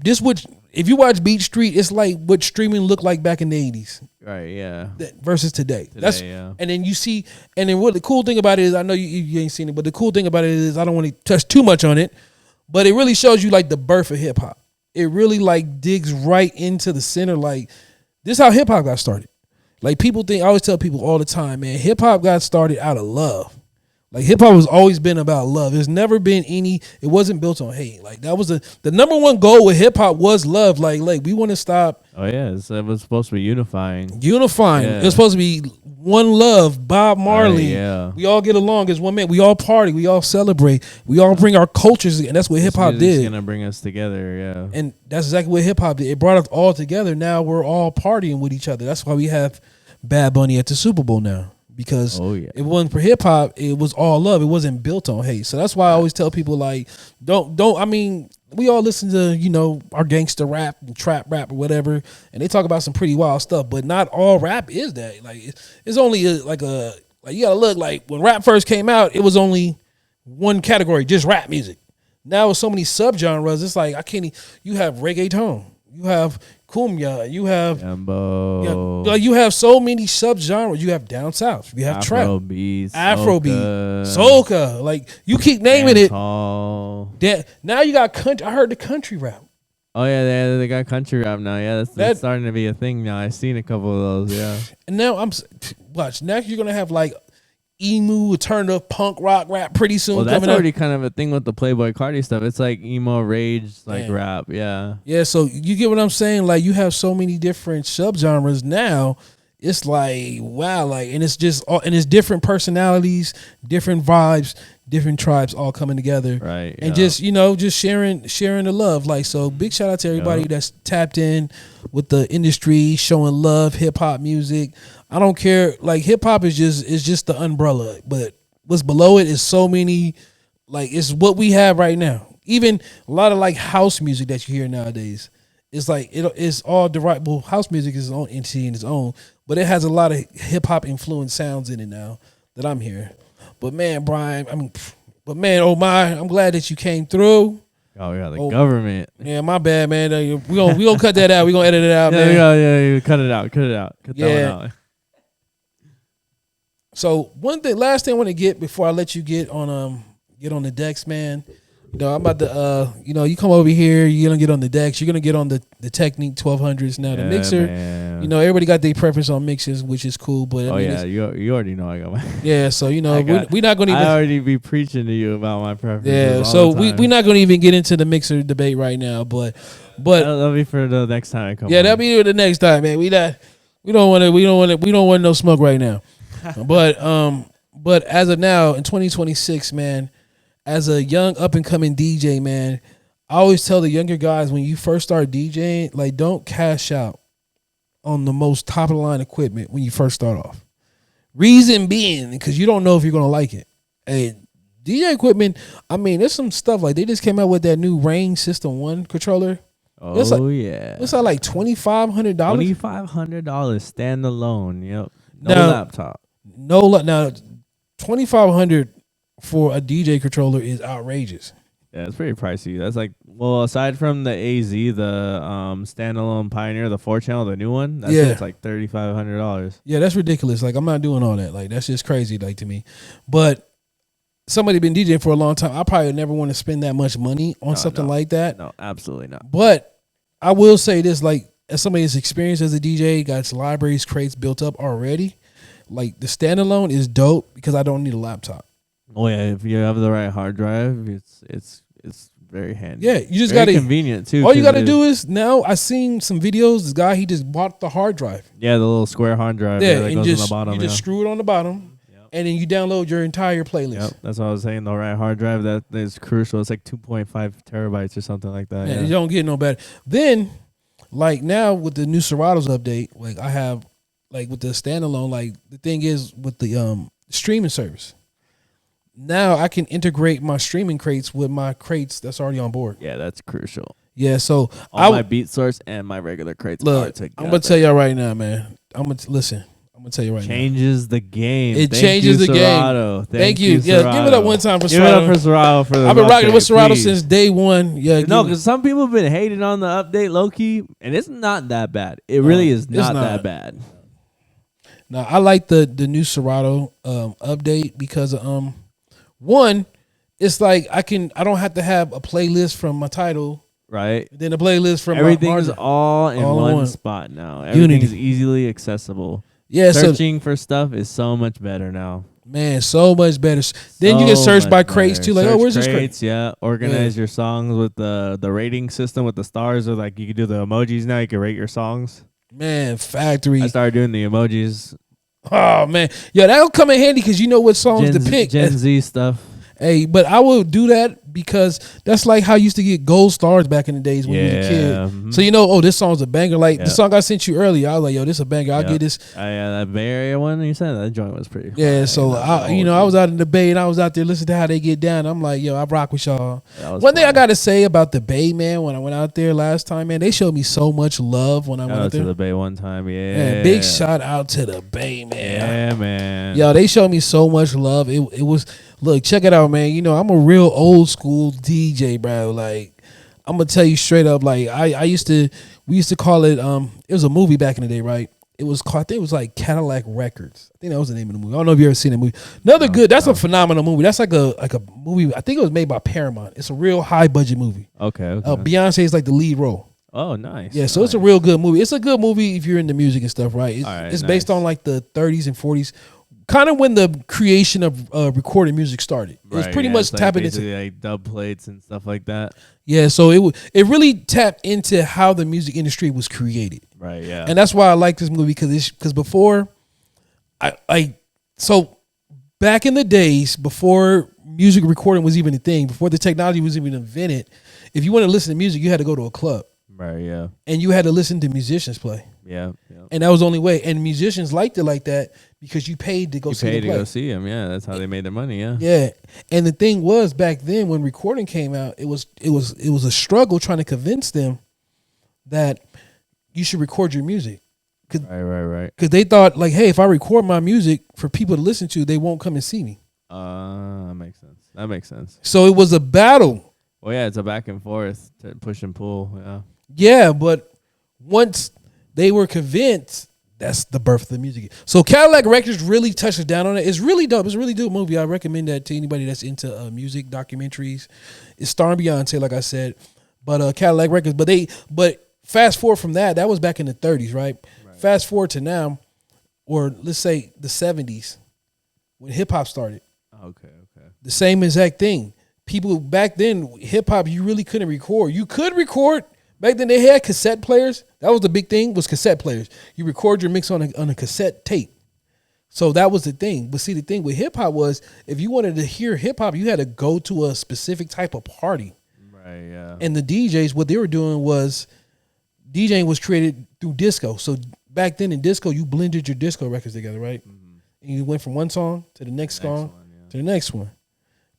This would if you watch Beat Street, it's like what streaming looked like back in the 80s. Right, yeah. Versus today. That's yeah. And then you see, and then what the cool thing about it is, I know you ain't seen it, but the cool thing about it is, I don't want to touch too much on it, but it really shows you like the birth of hip hop. It really like digs right into the center. Like, this is how hip hop got started. Like, people think, I always tell people all the time, man, hip hop got started out of love. Like, hip hop has always been about love. There's never been it wasn't built on hate. Like, that was the number one goal with hip hop was love. Like we want to stop. Oh yeah, it was supposed to be unifying. Yeah. It was supposed to be one love. Bob Marley. Yeah. We all get along as one man. We all party. We all celebrate. We all bring our cultures, and that's what hip hop did. It's gonna bring us together. Yeah. And that's exactly what hip hop did. It brought us all together. Now we're all partying with each other. That's why we have Bad Bunny at the Super Bowl now. Because it wasn't for hip hop, it was all love. It wasn't built on hate. So that's why I always tell people, like, don't. I mean, we all listen to, our gangster rap and trap rap or whatever, and they talk about some pretty wild stuff. But not all rap is that. Like, it's only you gotta look, like, when rap first came out, it was only one category, just rap music. Now with so many subgenres, it's like you have reggaeton, you have cumbia, you have you have so many subgenres. You have down south, you have trap, Afrobeat, soca. Like, you keep naming it. Now you got country. I heard the country rap. Oh yeah, they got country rap now. Yeah, that's starting to be a thing now. I've seen a couple of those. Yeah, and now watch. Next you're gonna have like emo, turn up punk rock rap pretty soon. Well, that's already kind of a thing with the Playboy Cardi stuff. It's like emo rage, like rap. Yeah. Yeah. So you get what I'm saying? Like, you have so many different subgenres now. It's like, wow. Like, and it's just and it's different personalities, different vibes, different tribes all coming together. Right. And just sharing the love. Like, so big shout out to everybody that's tapped in with the industry, showing love, hip hop music. I don't care. Like, hip hop is just the umbrella, but what's below it is so many. Like, it's what we have right now. Even a lot of like house music that you hear nowadays. It's like it's all derived. Well, house music is its own entity in its own, but it has a lot of hip hop influenced sounds in it now that I'm hearing. But man, Brian, Ohh Myy, I'm glad that you came through. Oh yeah, the government. Yeah, my bad, man. We gonna cut that out. We gonna edit it out, man. Yeah, cut it out. Cut that one out. So last thing I want to get before I let you get on the decks, man. I'm about to you come over here, you're gonna get on the decks, you're gonna get on the Technique 1200s now. The mixer, man. Everybody got their preference on mixers, which is cool. But you already know I got my so we're not gonna even. I already be preaching to you about my preferences. Yeah, so we're not gonna even get into the mixer debate right now, but that'll be for the next time I come. Yeah, that'll be the next time, man. We don't want no smoke right now. but as of now in 2026, man. As a young up-and-coming DJ, man, I always tell the younger guys, when you first start DJing, like, don't cash out on the most top-of-the-line equipment when you first start off. Reason being, because you don't know if you're going to like it. Hey, DJ equipment, I mean, there's some stuff, like, they just came out with that new Rain System 1 controller. It's like $2,500. $2,500 standalone, yep. Laptop. Now, $2,500 for a DJ controller is outrageous. Yeah, it's pretty pricey. That's like, well, aside from the AZ, the standalone Pioneer, the 4-channel, the new one, it's like $3,500. Yeah, that's ridiculous. Like, I'm not doing all that. Like, that's just crazy, like, to me. But somebody been DJing for a long time, I probably never want to spend that much money on something like that. No, absolutely not. But I will say this, like, as somebody that's experienced as a DJ, got its libraries, crates built up already, like, the standalone is dope because I don't need a laptop. Oh yeah, if you have the right hard drive, it's very handy. Yeah, you just got convenient too. All you got to do is, now I seen some videos. This guy, he just bought the hard drive. Yeah, the little square hard drive. Yeah, that and goes on the bottom. You just screw it on the bottom, and then you download your entire playlist. Yep, that's what I was saying. The right hard drive, that is crucial. It's like 2.5 terabytes or something like that. Yeah, you don't get no better. Then, like, now with the new Seratos update, like, I have, like, with the standalone, like, the thing is with the streaming service. Now I can integrate my streaming crates with my crates that's already on board. Yeah, that's crucial. Yeah, so my beat source and my regular crates are together. I'm gonna tell y'all right now, man. I'm gonna tell you right now. Changes the game. It changes the Serato. Game. Thank you. Serato. Yeah, give it up one time for Serato. Give it up for Serato. I've been rocking with Serato since day one. Yeah, no, because some people have been hating on the update low key, and it's not that bad. It really is not that bad. Now I like the new Serato update because one, it's like I don't have to have a playlist from my title, right? Then a playlist from everything's my all in one spot now. Everything's easily accessible. Yeah, searching for stuff is so much better now. Man, so much better. Then you can search by crates too. Like, search where's crates, this crate? Yeah, organize your songs with the rating system with the stars. Or like you can do the emojis now. You can rate your songs. Man, factory. I started doing the emojis. Oh man, yeah, that'll come in handy because you know what songs to pick. Gen Z stuff. Hey, but I will do that because that's like how I used to get gold stars back in the days when you was a kid. Mm-hmm. So you know, oh, this song's a banger. Like the song I sent you earlier, I was like, yo, this is a banger. I'll get this. Yeah, that Bay Area one you said, that joint was pretty. Yeah, so I was out in the Bay and I was out there listening to how they get down. I'm like, yo, I rock with y'all. One thing I got to say about the Bay, man, when I went out there last time, man, they showed me so much love when I went out there. To the Bay one time, yeah. Man, big shout out to the Bay, man. Yeah, man. Yo, they showed me so much love. It was. Look, check it out, man. You know, I'm a real old school DJ, bro. Like, I'm gonna tell you straight up. Like, we used to call it. It was a movie back in the day, right? It was called. I think it was like Cadillac Records. I think that was the name of the movie. I don't know if you ever seen that movie. Another good. That's a phenomenal movie. That's like a movie. I think it was made by Paramount. It's a real high budget movie. Okay. Beyonce is like the lead role. Oh, nice. Yeah, so it's a real good movie. It's a good movie if you're into music and stuff, right? It's based on like the 30s and 40s. Kind of when the creation of recorded music started. It was pretty much tapping into like dub plates and stuff like that. Yeah, so it really tapped into how the music industry was created. Right, yeah. And that's why I like this movie because before so back in the days before music recording was even a thing, before the technology was even invented, if you wanted to listen to music, you had to go to a club. Right, yeah. And you had to listen to musicians play. Yeah. And that was the only way. And musicians liked it like that because you paid to go see them play. You paid to go see them, yeah. That's how they made their money, yeah. Yeah. And the thing was, back then when recording came out, it was a struggle trying to convince them that you should record your music. Right. Because they thought, like, hey, if I record my music for people to listen to, they won't come and see me. That makes sense. So it was a battle. Well, yeah, it's a back and forth, push and pull, yeah. Yeah, but once they were convinced, that's the birth of the music. So Cadillac Records really touches down on it. It's really dope. It's a really dope movie. I recommend that to anybody that's into music documentaries. It's starring Beyonce, like I said, but Cadillac Records. But fast forward from that was back in the 30s, right? Fast forward to now, or let's say the 70s, when hip hop started. Okay. The same exact thing. People back then, hip hop, you really couldn't record. You could record. Back then they had cassette players. That was the big thing, was cassette players. You record your mix on a cassette tape. So that was the thing. But see, the thing with hip hop was, if you wanted to hear hip hop, you had to go to a specific type of party. Right, yeah. And the DJs, what they were doing was, DJing was created through disco. So back then in disco, you blended your disco records together, right? Mm-hmm. And you went from one song to the next song to the next one.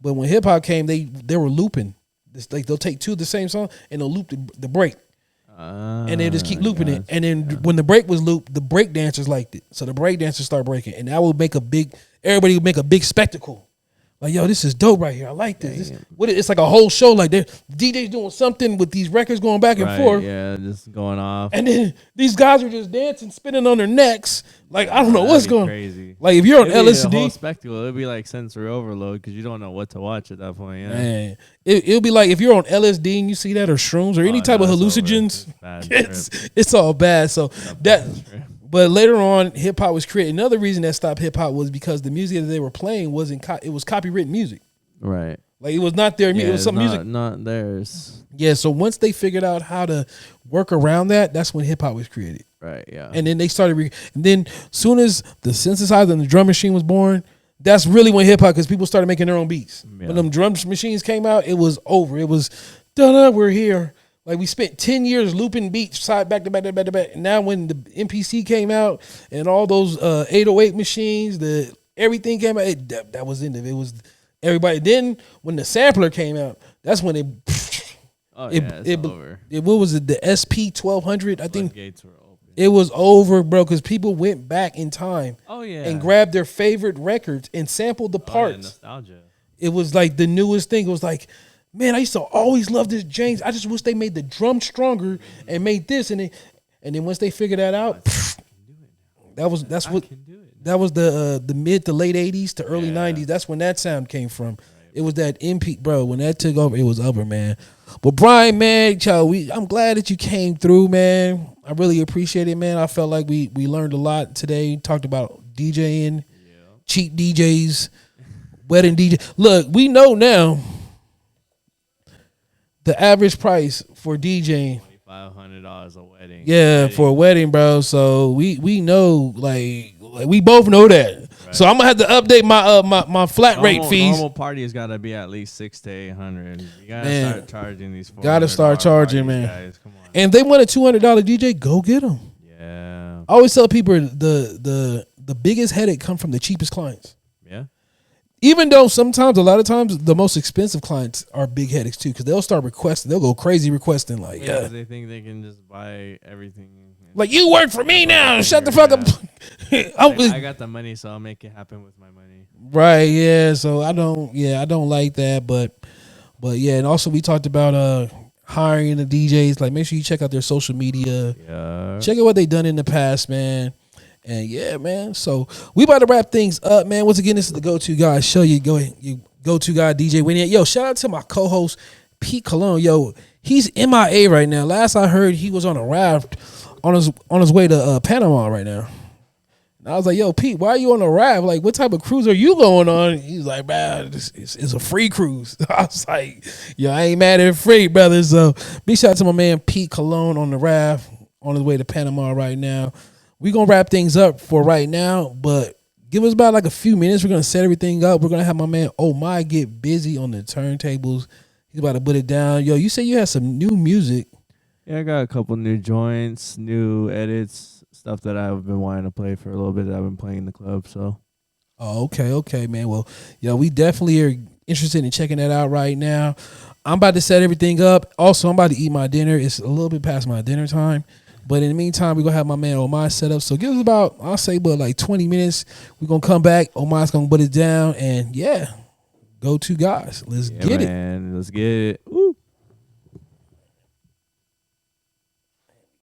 But when hip hop came, they were looping. It's like they'll take two of the same song and they'll loop the break. And they just keep looping it. And then when the break was looped, the break dancers liked it. So the break dancers start breaking. And that would make everybody would make a big spectacle. Like, yo, this is dope right here. I like this. It's like a whole show. Like, DJ's doing something with these records going back and forth. Yeah, just going off. And then these guys are just dancing, spinning on their necks. Like, I don't know what's going on. Crazy. Like, if you're on LSD. LSD. The whole spectacle. It'd be like sensory overload because you don't know what to watch at that point. Yeah. Man, it'll be like if you're on LSD and you see that, or shrooms, or any type of hallucinogens. It's all bad. So But later on, hip hop was created. Another reason that stopped hip hop was because the music that they were playing it was copywritten music. Right. Like, it was not their music. It was some music. Not theirs. Yeah. So once they figured out how to work around that, that's when hip hop was created. Right. Yeah. And then they started. And then soon as the synthesizer and the drum machine was born, that's really when hip hop, because people started making their own beats. Yeah. When them drum machines came out, it was over. It was done. We're here. Like, we spent 10 years looping beats side back to back to back to back. And now when the MPC came out and all those 808 machines, everything came out, that was in it. It was everybody. Then when the sampler came out, that's when it's over. What was it? The SP 1200, I think. Gates were open. It was over, bro, because people went back in time. Oh yeah. And grabbed their favorite records and sampled the parts. Yeah, nostalgia. It was like the newest thing. It was like, man, I used to always love this James. I just wish they made the drum stronger and made this. And then once they figured that out, that's what that was the mid to late 80s to early 90s. That's when that sound came from. Right. It was that MP, bro. When that took over, it was over, man. But Brian, man, I'm glad that you came through, man. I really appreciate it, man. I felt like we learned a lot today. Talked about DJing, cheap DJs, wedding DJ. Look, we know now the average price for DJing. $2,500 a wedding. Yeah, for a wedding, bro. So we know, like we both know that. Right. So I'm gonna have to update my flat rate fees. Normal party has got to be at least $600 to $800. You gotta start charging these. Gotta start charging, man. Guys. Come on. And if they want a $200 DJ, go get them. Yeah. I always tell people the biggest headache come from the cheapest clients. Yeah. Even though sometimes, a lot of times, the most expensive clients are big headaches too, because they'll start requesting. They'll go crazy requesting, like, they think they can just buy everything. Like, you work for me now. Shut the fuck up. I got the money, so I'll make it happen with my money. Right? Yeah. So I don't like that, but yeah, and also we talked about hiring the DJs. Like, make sure you check out their social media. Yeah. Check out what they've done in the past, man. And yeah, man. So we about to wrap things up, man. Once again, this is the Go-To Guy show. You Go-To Guy DJ Winnie. Yo, shout out to my co-host Pete Cologne. Yo, he's MIA right now. Last I heard, he was on a raft on his way to Panama right now. And I was like, yo, Pete, why are you on a raft? Like, what type of cruise are you going on? He's like, man, it's a free cruise. I was like, yo, I ain't mad at free, brother. So big shout out to my man Pete Cologne on the raft on his way to Panama right now. We're going to wrap things up for right now, but give us about like a few minutes. We're going to set everything up. We're going to have my man Ohh Myy get busy on the turntables. He's about to put it down. Yo, you said you had some new music. Yeah, I got a couple new joints, new edits, stuff that I've been wanting to play for a little bit that I've been playing in the club. So, okay, man. Well, yo, we definitely are interested in checking that out right now. I'm about to set everything up. Also, I'm about to eat my dinner. It's a little bit past my dinner time. But in the meantime, we're going to have my man Ohh Myy set up. So give us about, I'll say, like 20 minutes. We're going to come back. Ohh Myy's going to put it down. And, yeah, Go-To Guys. Let's get it. Let's get it.